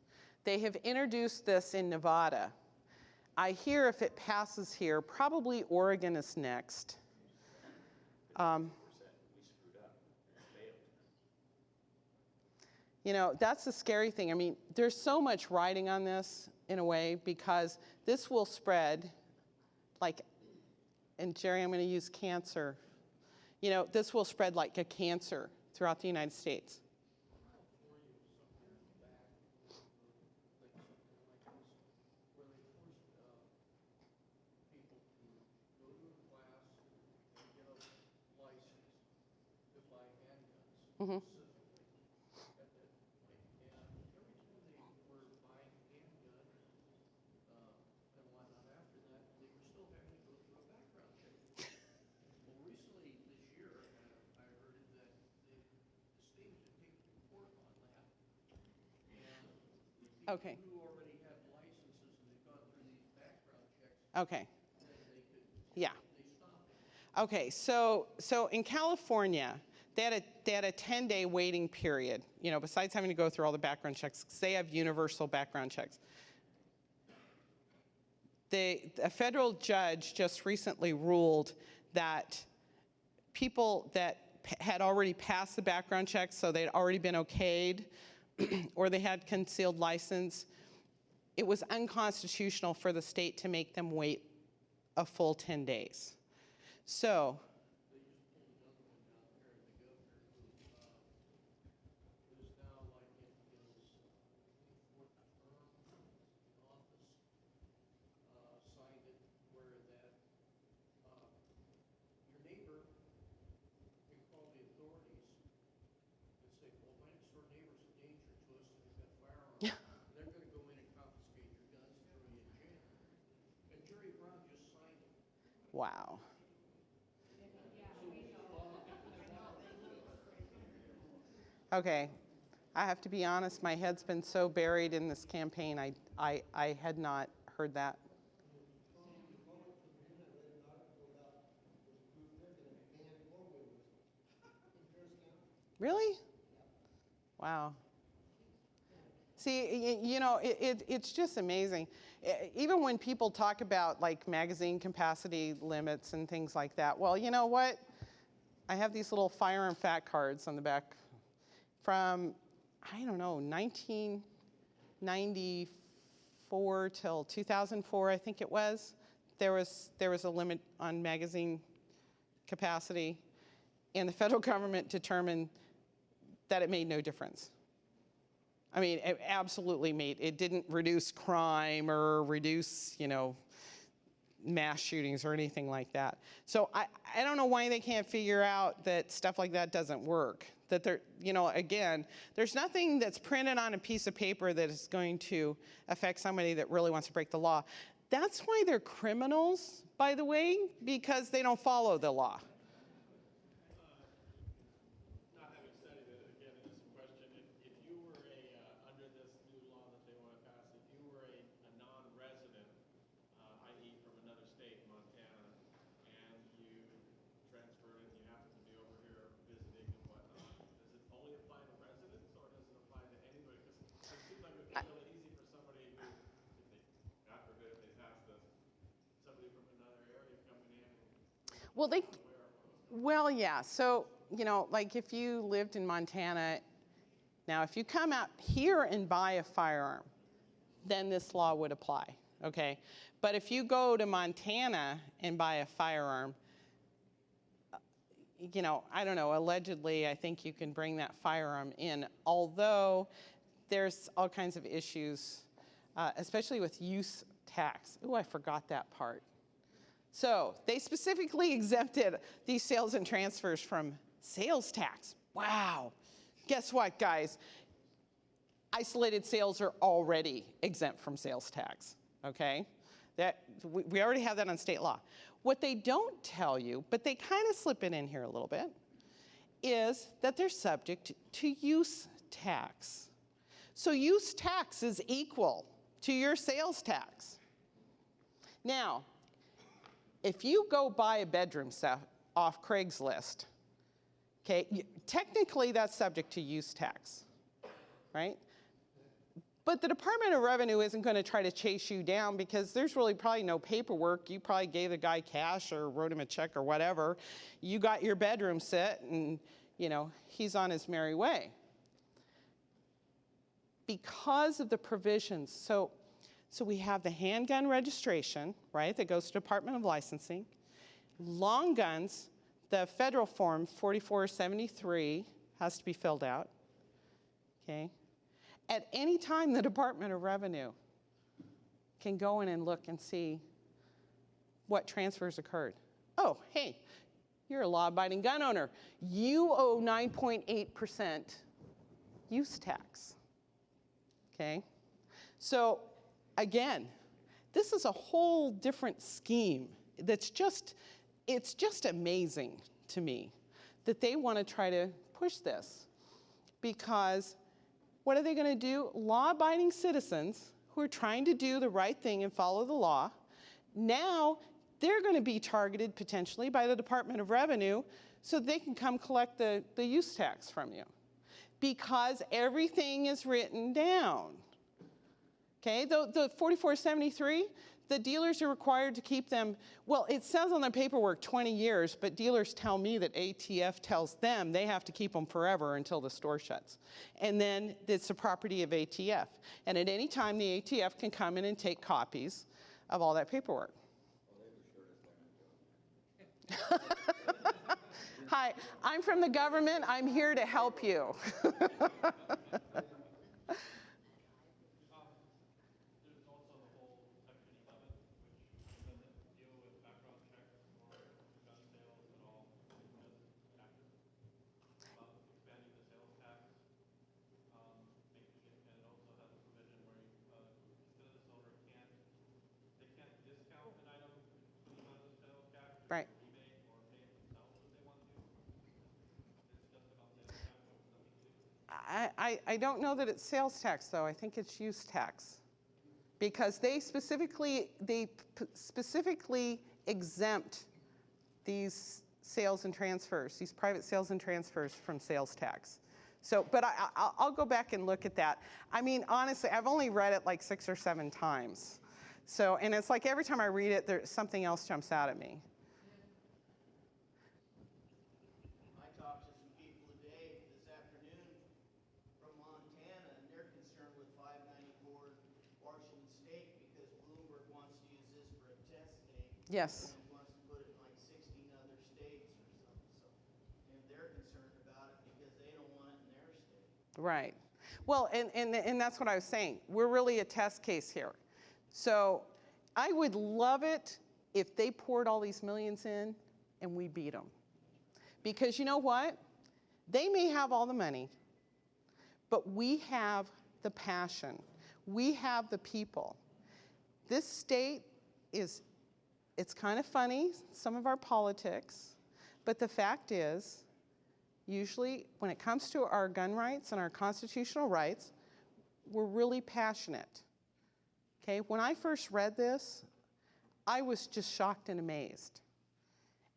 They have introduced this in Nevada. I hear if it passes here, probably Oregon is next. That's the scary thing. I mean, there's so much riding on this in a way, because this will spread and Jerry, I'm going to use cancer. This will spread like a cancer throughout the United States. Mm-hmm. Okay. who already have licenses and they've gone through these background checks, Okay. then they could, Yeah. they stop it. Okay, so in California, they had a 10-day waiting period, you know, besides having to go through all the background checks, 'cause they have universal background checks. A federal judge just recently ruled that people that had already passed the background checks, so they'd already been okayed, or they had concealed license, it was unconstitutional for the state to make them wait a full 10 days. So, Who's now like in his fourth term in office, signed it where that, your neighbor can call the authorities and say, well, my next door neighbor's a danger to us and he's got a firearm. They're gonna go in and confiscate your guns and throw you in jail. And Jerry Brown just signed it. wow. Okay, I have to be honest, my head's been so buried in this campaign, I had not heard that. Really? Wow. See, you know, it's just amazing. Even when people talk about like magazine capacity limits and things like that, well, you know what? I have these little firearm fact cards on the back from, I don't know, 1994 till 2004, I think it was. There was a limit on magazine capacity, and the federal government determined that it made no difference. I mean, it absolutely it didn't reduce crime or reduce, you know, mass shootings or anything like that. So I don't know why they can't figure out that stuff like that doesn't work. That they're, you know, again, there's nothing that's printed on a piece of paper that is going to affect somebody that really wants to break the law. That's why they're criminals, by the way, because they don't follow the law. Not having studied it, again, it is a question. If you were under this new law that they want to pass, if you were a non-resident, i.e. from another state, Montana, and you transferred and you happen to be over here visiting and whatnot, does it only apply to residents or does it apply to anybody? Because it seems like it would be really easy for somebody who, if they, God forbid, if they pass this, somebody from another area coming in and Well, yeah. So, you know, like if you lived in Montana, now if you come out here and buy a firearm, then this law would apply, okay? But if you go to Montana and buy a firearm, you know, I don't know, allegedly, I think you can bring that firearm in, although there's all kinds of issues, especially with use tax. Ooh, I forgot that part. So they specifically exempted these sales and transfers from sales tax. Wow. Guess what, guys? Isolated sales are already exempt from sales tax, okay? We already have that on state law. What they don't tell you, but they kind of slip it in here a little bit, is that they're subject to use tax. So use tax is equal to your sales tax. Now, if you go buy a bedroom set off Craigslist, okay, technically that's subject to use tax, right? But the Department of Revenue isn't going to try to chase you down because there's really probably no paperwork. You probably gave the guy cash or wrote him a check or whatever. You got your bedroom set and, you know, he's on his merry way. Because of the provisions, so we have the handgun registration, right, that goes to Department of Licensing. Long guns, the federal form 4473 has to be filled out, okay? At any time, the Department of Revenue can go in and look and see what transfers occurred. Oh, hey, you're a law-abiding gun owner. You owe 9.8% use tax, okay? So, again, this is a whole different scheme that's it's just amazing to me that they want to try to push this because what are they going to do? Law-abiding citizens who are trying to do the right thing and follow the law, now they're going to be targeted potentially by the Department of Revenue so they can come collect the use tax from you. Because everything is written down. Okay, the 4473, the dealers are required to keep them, well, it says on their paperwork 20 years, but dealers tell me that ATF tells them they have to keep them forever until the store shuts. And then it's the property of ATF. And at any time, the ATF can come in and take copies of all that paperwork. Hi, I'm from the government. I'm here to help you. Right. I don't know that it's sales tax, though. I think it's use tax. Because they specifically exempt these sales and transfers, these private sales and transfers from sales tax. So, but I'll go back and look at that. I mean, honestly, I've only read it like 6 or 7 times. So, and it's like every time I read it, there's something else jumps out at me. I talked to some people today, this afternoon, from Montana, and they're concerned with 594 Washington State because Bloomberg wants to use this for a test state. Yes. And wants to put it in like 16 other states or something. So, and they're concerned about it because they don't want it in their state. Right. Well, and that's what I was saying. We're really a test case here. So I would love it if they poured all these millions in and we beat them. Because you know what? They may have all the money, but we have the passion. We have the people. This state it's kind of funny, some of our politics, but the fact is, usually when it comes to our gun rights and our constitutional rights, we're really passionate. Okay, when I first read this, I was just shocked and amazed.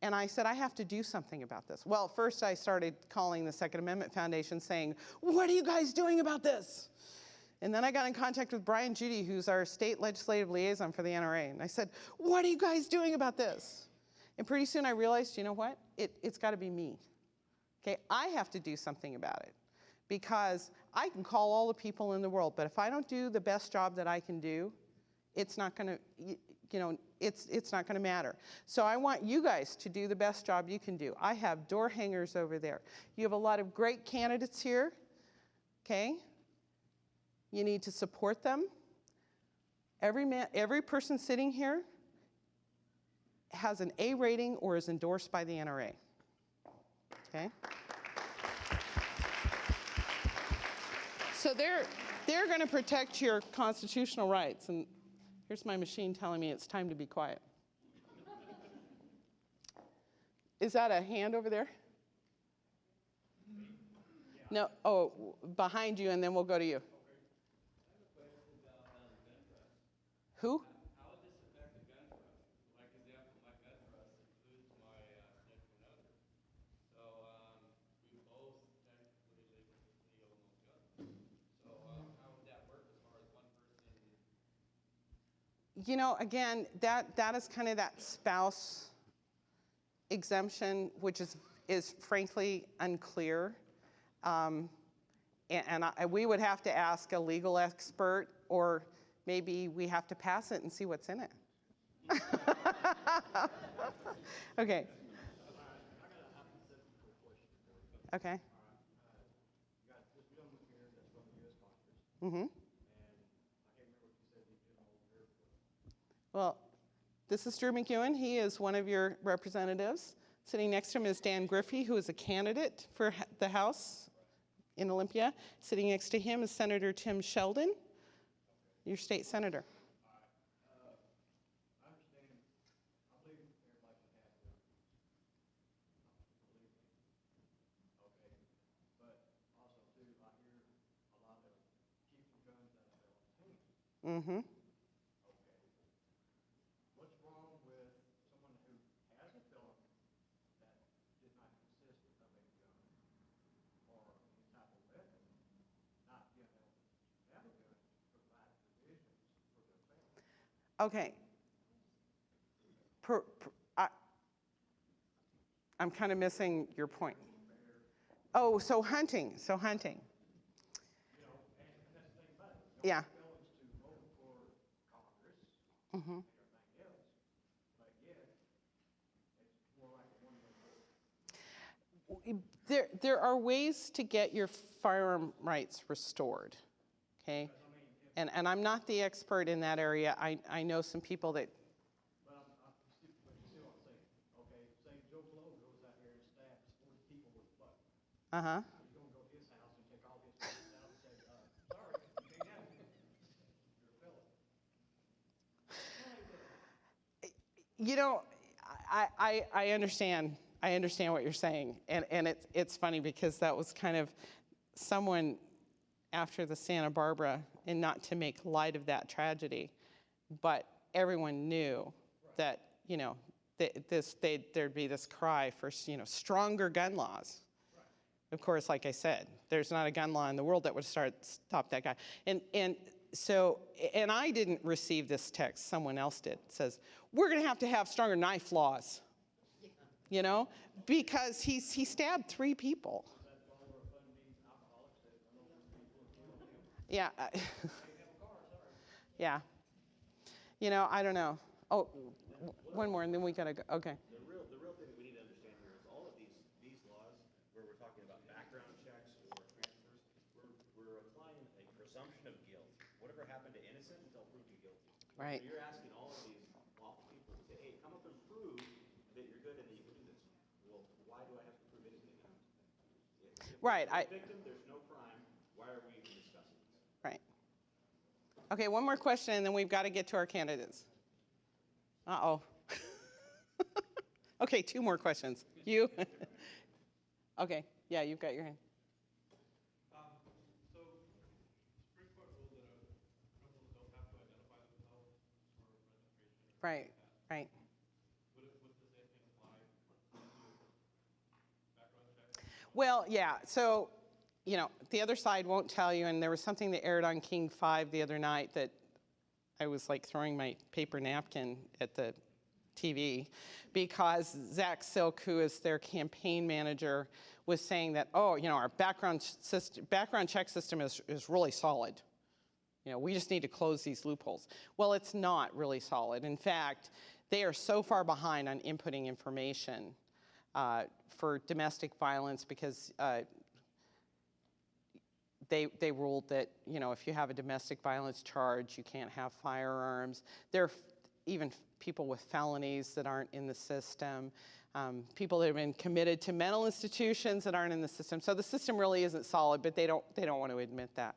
And I said, I have to do something about this. Well, first I started calling the Second Amendment Foundation saying, what are you guys doing about this? And then I got in contact with Brian Judy, who's our state legislative liaison for the NRA. And I said, what are you guys doing about this? And pretty soon I realized, you know what? It's got to be me. Okay, I have to do something about it. Because I can call all the people in the world, but if I don't do the best job that I can do, it's not going to, it's not going to matter. So I want you guys to do the best job you can do. I have door hangers over there. You have a lot of great candidates here, okay? You need to support them. Every person sitting here has an A rating or is endorsed by the NRA, okay? So they're going to protect your constitutional rights. And here's my machine telling me it's time to be quiet. Is that a hand over there? No, oh, behind you, and then we'll go to you. Who? How would this affect the gun trust? Like example, my gun trust includes my significant other. So we both technically legally own those guns. So how would that work as far as one person? You know, again, that is kind of that spouse exemption, which is frankly unclear. We would have to ask a legal expert, or maybe we have to pass it and see what's in it. Okay. Okay. Mm-hmm. Well, this is Drew McEwen. He is one of your representatives. Sitting next to him is Dan Griffey, who is a candidate for the House in Olympia. Sitting next to him is Senator Tim Sheldon, your state senator. Mm-hmm. What's wrong with someone who has a felon that did not consist of a gun or any type of weapon, not being able to have a gun, provide provisions for their family? Okay. I'm kind of missing your point. Oh, so hunting. So hunting. You know, and that's the thing about it. Yeah. Felons to vote for Congress Mm-hmm. and everything else, but yet it's more like a one-way vote. There are ways to get your firearm rights restored, okay? And I'm not the expert in that area. I know some people that, But you see what I'm saying? Okay, say Joe Blow goes out here and stabs 40 people with a buck. uh-huh. You're gonna go to his house and take all his guns out and say, sorry, you can't have it. You're a felon. You know, I understand. I understand what you're saying. And it's funny because that was kind of someone after the Santa Barbara, and not to make light of that tragedy, but everyone knew that, you know, there'd be this cry for, you know, stronger gun laws. Of course, like I said, there's not a gun law in the world that would stop that guy. And so, and I didn't receive this text, someone else did. It says, we're gonna have to have stronger knife laws. You know, because he stabbed 3 people. Yeah. Yeah. You know, I don't know. Oh, one more, and then we gotta go. Okay. The real thing that we need to understand here is all of these laws where we're talking about background checks or transfers, we're applying a presumption of guilt. Whatever happened to innocent until proven guilty. Right. So you're asking all of these lawful people to say, hey, come up and prove that you're good and that you can do this. Well, why do I have to prove anything? If Right. there's no victim, there's no crime. Why are we even discussing this? Right. Okay, one more question, and then we've got to get to our candidates. Uh-oh. Okay, 2 more questions. You? Okay, yeah, you've got your hand. So, Supreme Court ruled that criminals don't have to identify themselves for registration. Right, right. Would the same thing apply to background checks? Well, yeah, so, you know, the other side won't tell you, and there was something that aired on King 5 the other night that I was like throwing my paper napkin at the TV because Zach Silk, who is their campaign manager, was saying that, oh, you know, our background check system is really solid. You know, we just need to close these loopholes. Well, it's not really solid. In fact, they are so far behind on inputting information for domestic violence because they ruled that, you know, if you have a domestic violence charge, you can't have firearms. There are even people with felonies that aren't in the system, people that have been committed to mental institutions that aren't in the system. So the system really isn't solid, but they don't want to admit that.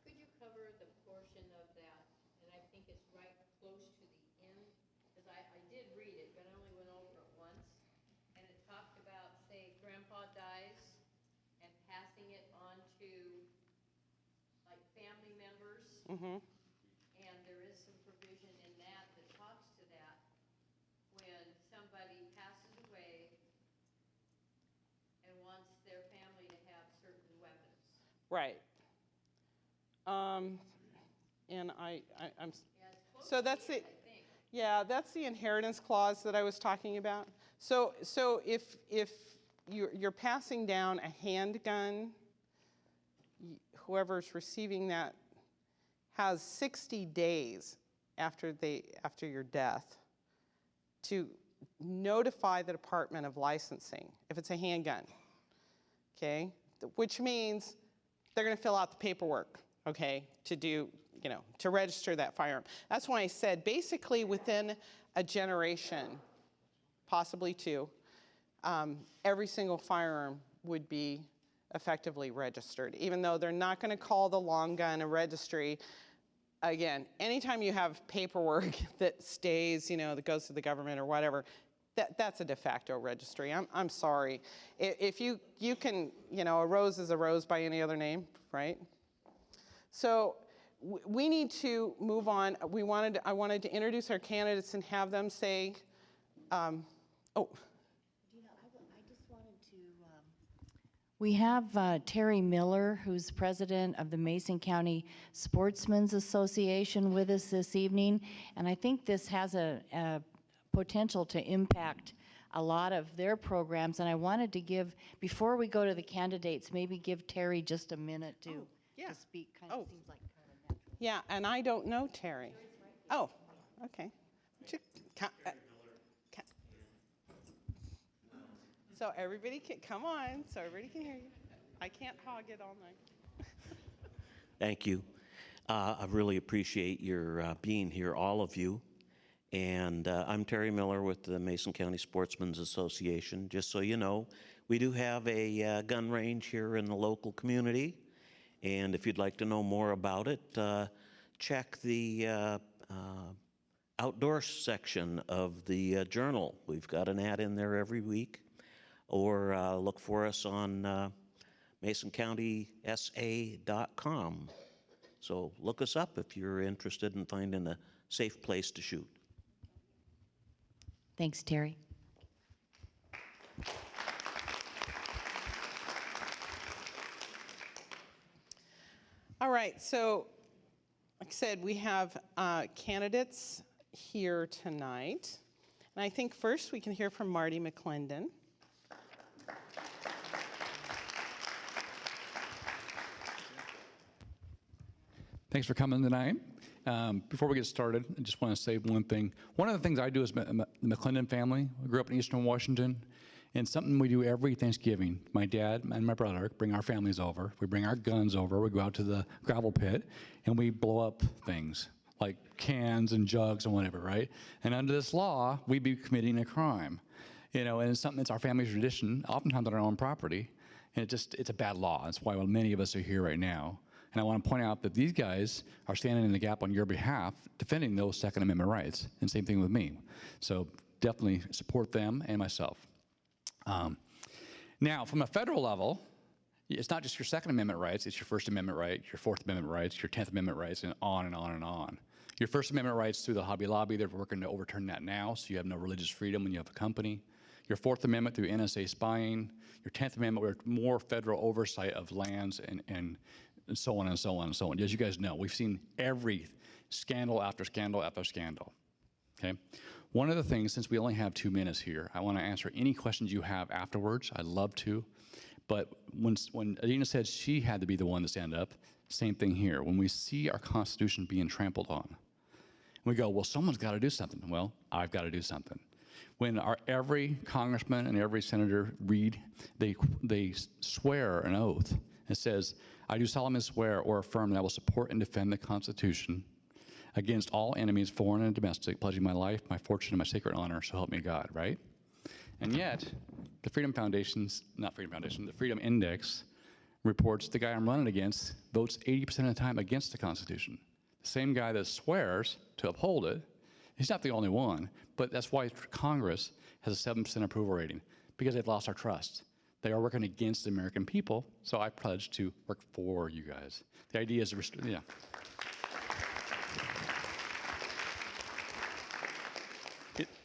Could you cover the portion of that, and I think it's right close to the end, because I did read it, but I only went over it once, and it talked about, say, grandpa dies, and passing it on to, like, family members. Mm-hmm. And there is some provision in that that talks to that when somebody passes away and wants their family to have certain weapons. Right. And I'm, Yeah, it's close so to that's the the, end, I think. yeah, that's the inheritance clause that I was talking about. So if you're passing down a handgun, whoever's receiving that has 60 days after your death to notify the Department of Licensing if it's a handgun, okay? Which means they're gonna fill out the paperwork, okay, to do, you know, to register that firearm. That's why I said basically within a generation, possibly 2, every single firearm would be effectively registered, even though they're not gonna call the long gun a registry. Again, anytime you have paperwork that stays, you know, that goes to the government or whatever, that's a de facto registry. I'm sorry. If you can, you know, a rose is a rose by any other name, right? So we need to move on. I wanted to introduce our candidates and have them say, oh, We have Terry Miller, who's president of the Mason County Sportsmen's Association, with us this evening. And I think this has a potential to impact a lot of their programs. And I wanted to give, before we go to the candidates, maybe give Terry just a minute to speak. Kind of seems like kind of natural. yeah, and I don't know Terry. Oh, okay. So everybody can, come on, so everybody can hear you. I can't hog it all night. Thank you. I really appreciate your being here, all of you. And I'm Terry Miller with the Mason County Sportsmen's Association. Just so you know, we do have a gun range here in the local community. And if you'd like to know more about it, check the outdoor section of the journal. We've got an ad in there every week. Or look for us on masoncountysA.com. So look us up if you're interested in finding a safe place to shoot. Thanks, Terry. All right, so like I said, we have candidates here tonight. And I think first we can hear from Marty McClendon. Thanks for coming tonight. Before we get started, I just want to say one thing. One of the things I do is the McClendon family. I grew up in Eastern Washington, and something we do every Thanksgiving. My dad and my brother bring our families over. We bring our guns over. We go out to the gravel pit, and we blow up things like cans and jugs and whatever, right? And under this law, we'd be committing a crime. You know, and it's something that's our family's tradition, oftentimes on our own property, and it's a bad law. That's why many of us are here right now. And I want to point out that these guys are standing in the gap on your behalf, defending those Second Amendment rights, and same thing with me. So definitely support them and myself. Now, from a federal level, it's not just your Second Amendment rights, it's your First Amendment right, your Fourth Amendment rights, your 10th Amendment rights, and on and on and on. Your First Amendment rights through the Hobby Lobby, they're working to overturn that now, so you have no religious freedom when you have a company. Your Fourth Amendment through NSA spying. Your 10th Amendment, where more federal oversight of lands and so on and so on and so on. As you guys know, we've seen every scandal after scandal after scandal, okay? One of the things, since we only have 2 minutes here, I want to answer any questions you have afterwards. I'd love to. But when Adina said she had to be the one to stand up, same thing here. When we see our Constitution being trampled on, we go, well, someone's got to do something. Well, I've got to do something. When every congressman and every senator read, they swear an oath. It says, I do solemnly swear or affirm that I will support and defend the Constitution against all enemies, foreign and domestic, pledging my life, my fortune, and my sacred honor, so help me God, right? And yet, the Freedom Foundation's, not Freedom Foundation, the Freedom Index reports the guy I'm running against votes 80% of the time against the Constitution. The same guy that swears to uphold it, he's not the only one, but that's why Congress has a 7% approval rating, because they've lost our trust. They are working against the American people, so I pledge to work for you guys. The idea is, yeah.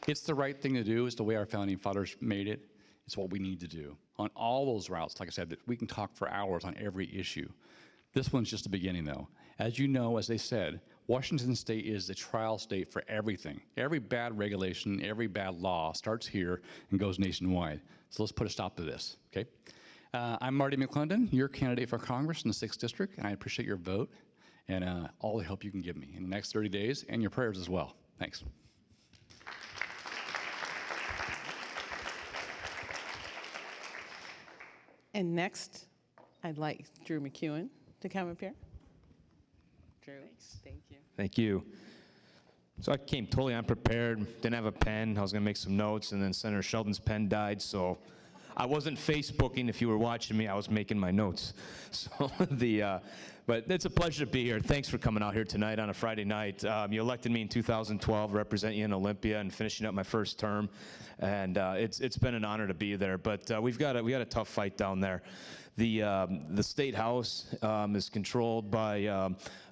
It's the right thing to do. It's the way our founding fathers made it. It's what we need to do. On all those routes, like I said, we can talk for hours on every issue. This one's just the beginning, though. As you know, as they said, Washington State is the trial state for everything. Every bad regulation, every bad law starts here and goes nationwide. So let's put a stop to this, okay? I'm Marty McClendon, your candidate for Congress in the 6th District, and I appreciate your vote and all the help you can give me in the next 30 days and your prayers as well. Thanks. And next, I'd like Drew McEwen to come up here. Drew, thank you. Thank you. So I came totally unprepared, didn't have a pen. I was going to make some notes, and then Senator Shelton's pen died, so I wasn't Facebooking. If you were watching me, I was making my notes. So But it's a pleasure to be here. Thanks for coming out here tonight on a Friday night. You elected me in 2012, represent you in Olympia, and finishing up my first term. And it's been an honor to be there. But we got a tough fight down there. The state house is controlled by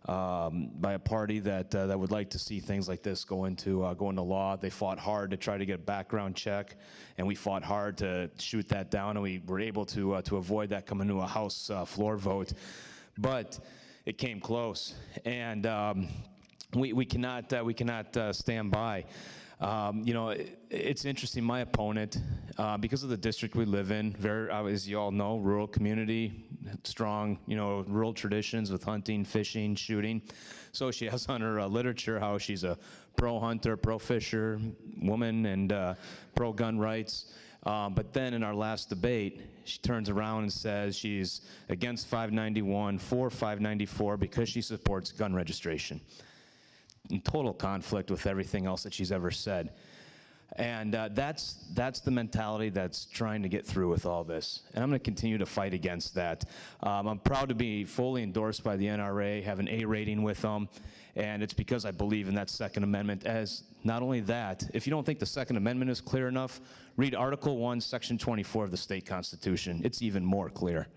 a party that would like to see things like this go into law. They fought hard to try to get a background check, and we fought hard to shoot that down, and we were able to avoid that coming to a House floor vote. But it came close, and we cannot stand by. It's interesting. My opponent, because of the district we live in, very, as you all know, rural community, strong, rural traditions with hunting, fishing, shooting. So she has on her literature how she's a pro-hunter, pro-fisher woman, and pro-gun rights. But then in our last debate, she turns around and says she's against 591, for 594, because she supports gun registration. In total conflict with everything else that she's ever said. And that's the mentality that's trying to get through with all this. And I'm going to continue to fight against that. I'm proud to be fully endorsed by the NRA, have an A rating with them, and it's because I believe in that Second Amendment. As not only that, if you don't think the Second Amendment is clear enough, read Article 1, Section 24 of the state constitution. It's even more clear.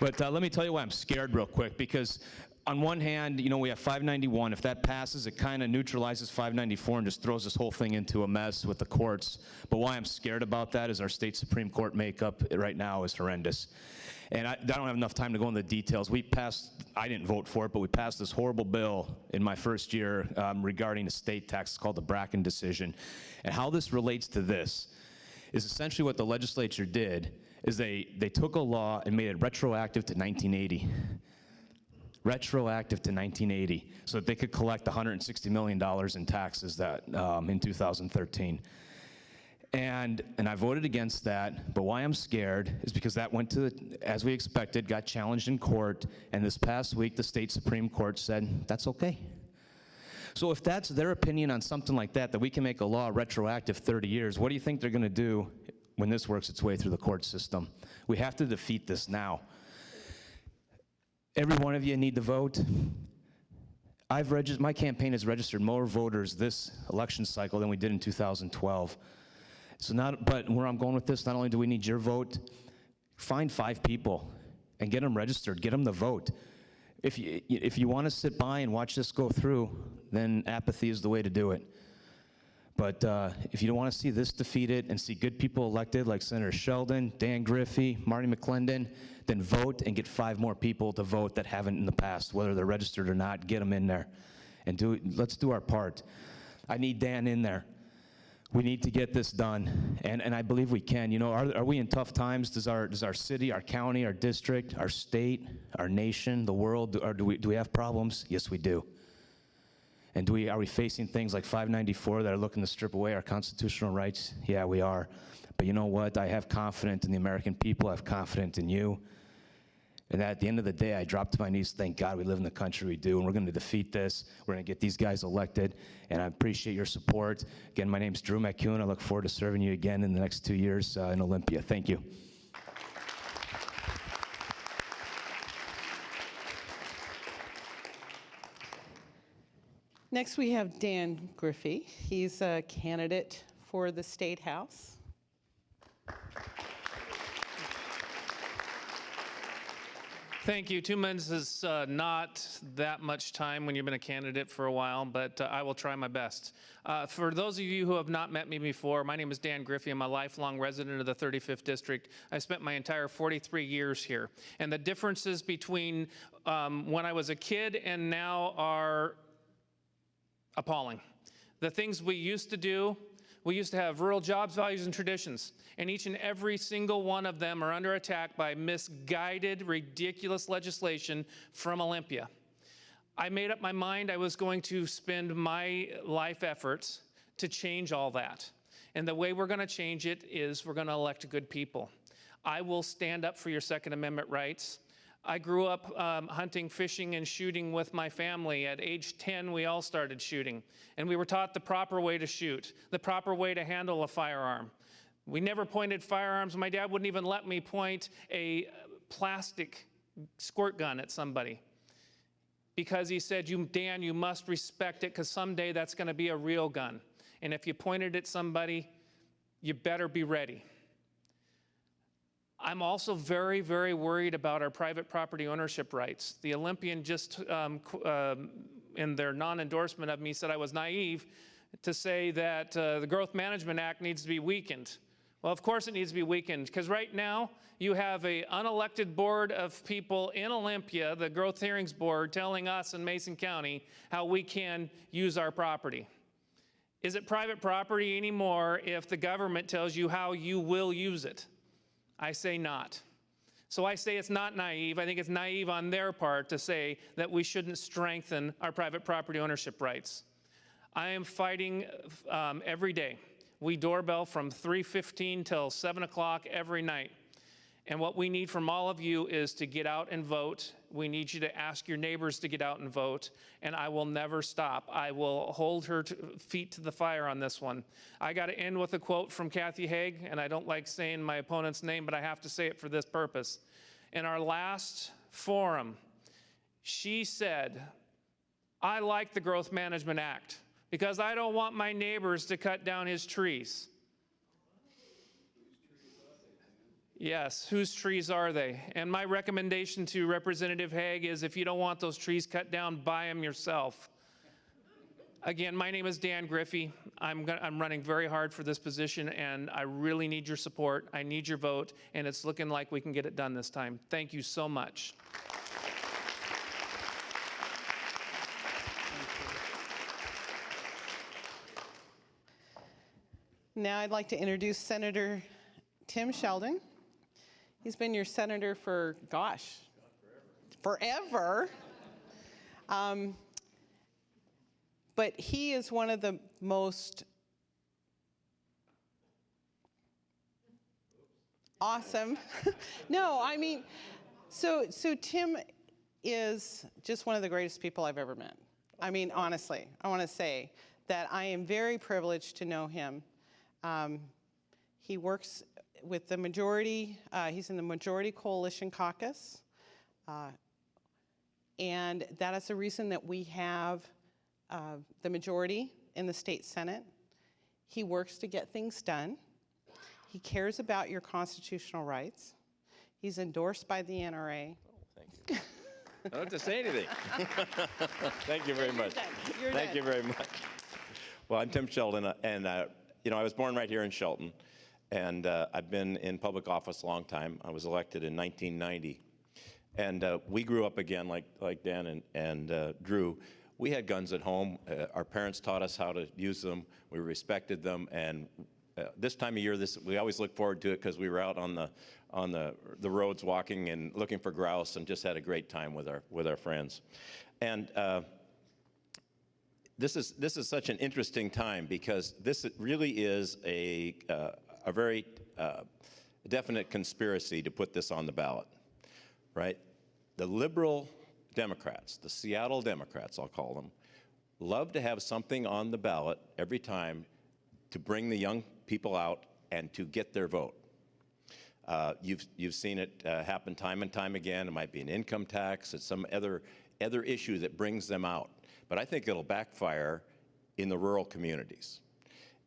But let me tell you why I'm scared real quick, because on one hand, we have 591. If that passes, it kind of neutralizes 594 and just throws this whole thing into a mess with the courts. But why I'm scared about that is our state Supreme Court makeup right now is horrendous. And I don't have enough time to go into the details. I didn't vote for it, but we passed this horrible bill in my first year regarding a state tax. It's called the Bracken decision. And how this relates to this is essentially what the legislature did is they took a law and made it retroactive to 1980. Retroactive to 1980, so that they could collect $160 million in taxes that in 2013. And I voted against that, but why I'm scared is because that went to, as we expected, got challenged in court, and this past week the state Supreme Court said, that's okay. So if that's their opinion on something like that we can make a law retroactive 30 years, what do you think they're gonna do when this works its way through the court system? We have to defeat this now. Every one of you need to vote. My campaign has registered more voters this election cycle than we did in 2012. But where I'm going with this, not only do we need your vote, find 5 people and get them registered, get them to vote. If you want to sit by and watch this go through, then apathy is the way to do it. But if you don't want to see this defeated and see good people elected like Senator Shelton, Dan Griffey, Marty McClendon, then vote and get 5 more people to vote that haven't in the past, whether they're registered or not. Get them in there, and let's do our part. I need Dan in there. We need to get this done, and I believe we can. Are we in tough times? Does our city, our county, our district, our state, our nation, the world, or do we have problems? Yes, we do. And are we facing things like 594 that are looking to strip away our constitutional rights? Yeah, we are. But you know what? I have confidence in the American people. I have confidence in you. And at the end of the day, I drop to my knees, thank God we live in the country we do, and we're going to defeat this. We're going to get these guys elected, and I appreciate your support. Again, my name's Drew McEwen. I look forward to serving you again in the next 2 years in Olympia. Thank you. Next, we have Dan Griffey. He's a candidate for the State House. Thank you. 2 minutes is not that much time when you've been a candidate for a while, but I will try my best. For those of you who have not met me before, my name is Dan Griffey. I'm a lifelong resident of the 35th District. I spent my entire 43 years here. And the differences between when I was a kid and now are appalling. The things we used to do, we used to have rural jobs, values, and traditions, and each and every single one of them are under attack by misguided, ridiculous legislation from Olympia. I made up my mind I was going to spend my life efforts to change all that. And the way we're going to change it is we're going to elect good people. I will stand up for your Second Amendment rights. I grew up hunting, fishing, and shooting with my family. At age 10, we all started shooting. And we were taught the proper way to shoot, the proper way to handle a firearm. We never pointed firearms. My dad wouldn't even let me point a plastic squirt gun at somebody because he said, Dan, you must respect it because someday that's going to be a real gun. And if you pointed at somebody, you better be ready. I'm also very, very worried about our private property ownership rights. The Olympian just, in their non-endorsement of me, said I was naive to say that the Growth Management Act needs to be weakened. Well, of course it needs to be weakened, because right now you have an unelected board of people in Olympia, the Growth Hearings Board, telling us in Mason County how we can use our property. Is it private property anymore if the government tells you how you will use it? I say not. So I say it's not naive. I think it's naive on their part to say that we shouldn't strengthen our private property ownership rights. I am fighting every day. We doorbell from 3:15 till 7 o'clock every night. And what we need from all of you is to get out and vote. We need you to ask your neighbors to get out and vote. And I will never stop. I will hold her feet to the fire on this one. I got to end with a quote from Kathy Haig, and I don't like saying my opponent's name, but I have to say it for this purpose. In our last forum, she said, I like the Growth Management Act because I don't want my neighbors to cut down his trees. Yes, whose trees are they? And my recommendation to Representative Haig is if you don't want those trees cut down, buy them yourself. Again, my name is Dan Griffey. I'm running very hard for this position, and I really need your support. I need your vote, and it's looking like we can get it done this time. Thank you so much. Now I'd like to introduce Senator Tim Sheldon. He's been your senator for, gosh, forever. But he is one of the most awesome. No, I mean, so Tim is just one of the greatest people I've ever met. I mean, honestly, I want to say that I am very privileged to know him. He works with the majority, he's in the Majority Coalition Caucus, and that is the reason that we have the majority in the state Senate. He works to get things done. He cares about your constitutional rights. He's endorsed by the NRA. Oh, thank you. I don't have to say anything. Thank you very much. You're Thank done. you very much. Well, I'm Tim Sheldon, and you know, I was born right here in Shelton, and I've been in public office a long time. I was elected in 1990, and we grew up again, like Dan and Drew. We had guns at home. Our parents taught us how to use them. We respected them, and this time of year, we always look forward to it because we were out on the roads walking and looking for grouse, and just had a great time with our friends. And this is such an interesting time because this really is a very definite conspiracy to put this on the ballot, right? The liberal Democrats, the Seattle Democrats, I'll call them, love to have something on the ballot every time to bring the young people out and to get their vote. You've seen it happen time and time again. It might be an income tax, it's some other issue that brings them out. But I think it'll backfire in the rural communities.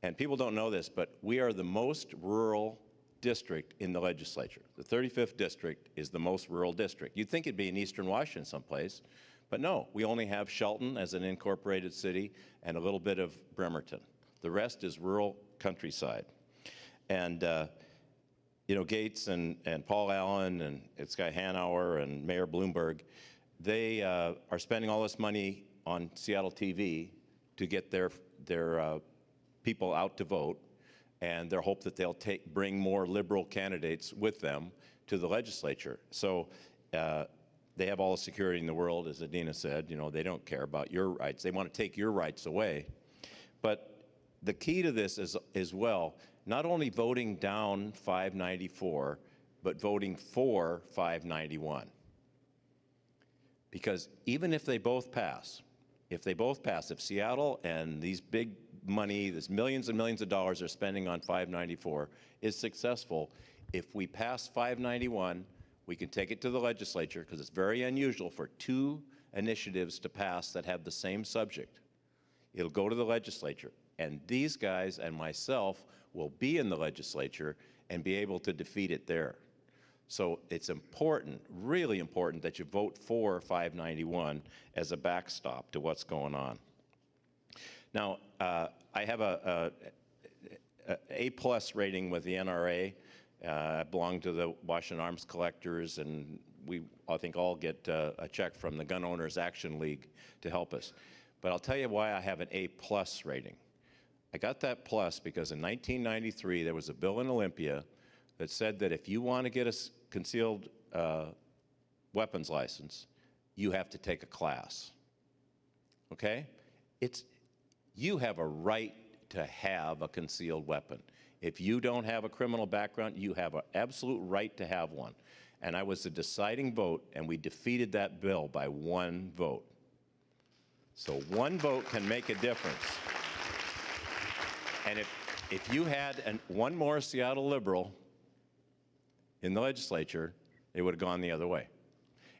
And people don't know this, but we are the most rural district in the legislature. The 35th district is the most rural district. You'd think it'd be in eastern Washington someplace, but no, we only have Shelton as an incorporated city and a little bit of Bremerton. The rest is rural countryside. And you know, Gates and Paul Allen and this guy Hanauer and Mayor Bloomberg, they are spending all this money on Seattle TV to get their people out to vote, and their hope that they'll bring more liberal candidates with them to the legislature. So they have all the security in the world, as Adina said. You know, they don't care about your rights. They want to take your rights away. But the key to this is, as well, not only voting down 594, but voting for 591. Because even if they both pass, if Seattle and these big money, this millions and millions of dollars they're spending on 594 is successful. If we pass 591, we can take it to the legislature, because it's very unusual for two initiatives to pass that have the same subject. It'll go to the legislature, and these guys and myself will be in the legislature and be able to defeat it there. So it's important, really important, that you vote for 591 as a backstop to what's going on. Now, I have a A+ rating with the NRA. I belong to the Washington Arms Collectors, and we, I think, all get a check from the Gun Owners Action League to help us. But I'll tell you why I have an A+ rating. I got that plus because in 1993, there was a bill in Olympia that said that if you want to get a concealed weapons license, you have to take a class. Okay? You have a right to have a concealed weapon. If you don't have a criminal background, you have an absolute right to have one. And I was the deciding vote, and we defeated that bill by 1 vote. So 1 vote can make a difference. And if you had one more Seattle liberal in the legislature, it would have gone the other way.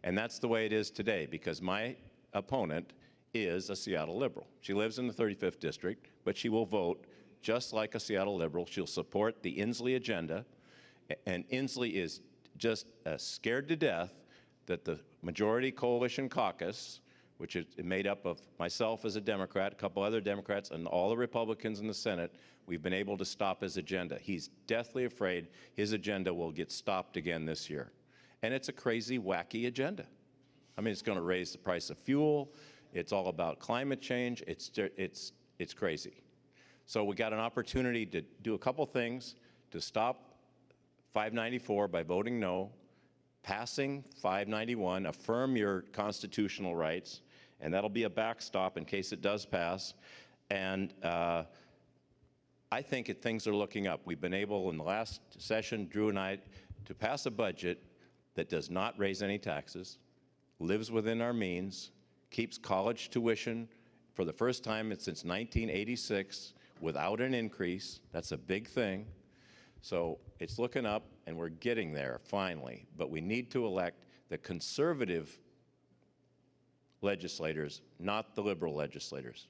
And that's the way it is today, because my opponent is a Seattle liberal. She lives in the 35th district, but she will vote just like a Seattle liberal. She'll support the Inslee agenda, and Inslee is just scared to death that the majority coalition caucus, which is made up of myself as a Democrat, a couple other Democrats, and all the Republicans in the Senate, we've been able to stop his agenda. He's deathly afraid his agenda will get stopped again this year. And it's a crazy, wacky agenda. I mean, it's going to raise the price of fuel. It's all about climate change. It's crazy. So we got an opportunity to do a couple things to stop 594 by voting no, passing 591, affirm your constitutional rights, and that'll be a backstop in case it does pass. And I think things are looking up. We've been able, in the last session, Drew and I, to pass a budget that does not raise any taxes, lives within our means, keeps college tuition for the first time since 1986 without an increase. That's a big thing. So it's looking up, and we're getting there finally. But we need to elect the conservative legislators, not the liberal legislators.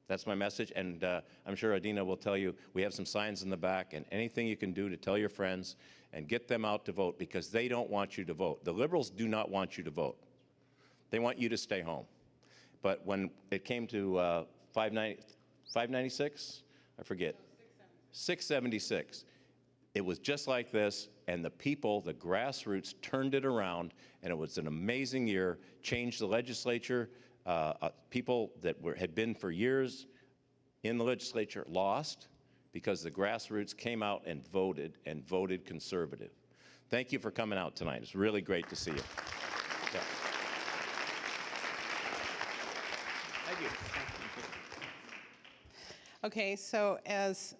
That's my message, and I'm sure Adina will tell you, we have some signs in the back, and anything you can do to tell your friends and get them out to vote, because they don't want you to vote. The liberals do not want you to vote. They want you to stay home. But when it came to 596, I forget, 676, it was just like this, and the people, the grassroots, turned it around, and it was an amazing year, changed the legislature. People that had been for years in the legislature lost because the grassroots came out and voted conservative. Thank you for coming out tonight. It's really great to see you. Yeah. Thank you. Okay, so as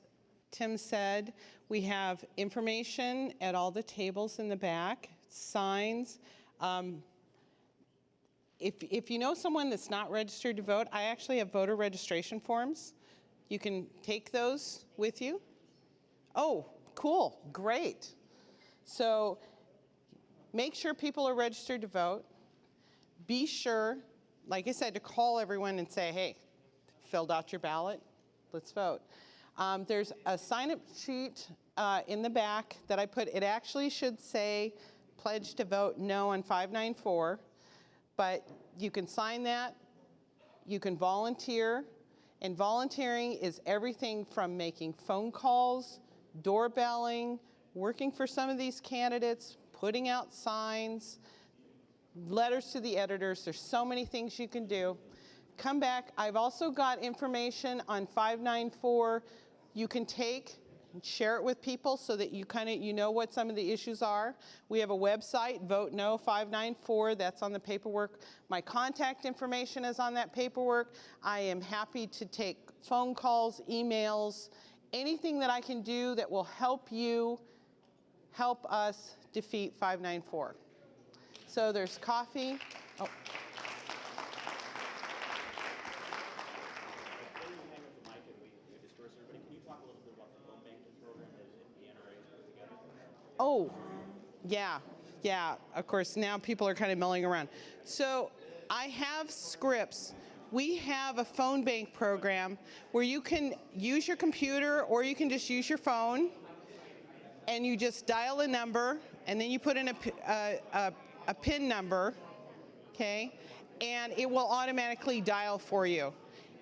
Tim said, we have information at all the tables in the back, signs. If you know someone that's not registered to vote, I actually have voter registration forms. You can take those with you. Oh, cool, great. So make sure people are registered to vote. Be sure, like I said, to call everyone and say, hey, filled out your ballot, let's vote. There's a sign-up sheet in the back that I put. It actually should say pledge to vote no on 594. But you can sign that, you can volunteer, and volunteering is everything from making phone calls, doorbelling, working for some of these candidates, putting out signs, letters to the editors. There's so many things you can do. Come back. I've also got information on 594 you can take and share it with people so that you know what some of the issues are. We have a website, Vote No 594, that's on the paperwork. My contact information is on that paperwork. I am happy to take phone calls, emails, anything that I can do that will help you, help us defeat 594. So there's coffee. Oh. Before you hang up the mic and we Oh, yeah, yeah. Of course, now people are kind of milling around. So I have scripts. We have a phone bank program where you can use your computer or you can just use your phone, and you just dial a number, and then you put in a PIN number, okay? And it will automatically dial for you.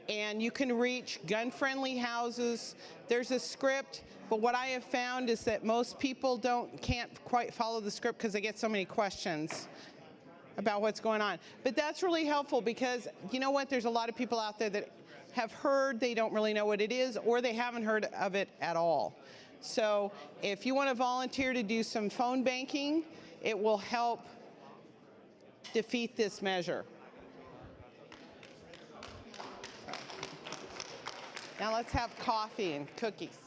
And you can reach gun-friendly houses. There's a script, but what I have found is that most people can't quite follow the script because they get so many questions about what's going on. But that's really helpful because you know what? There's a lot of people out there that have heard, they don't really know what it is, or they haven't heard of it at all. So if you want to volunteer to do some phone banking, it will help defeat this measure. Now let's have coffee and cookies.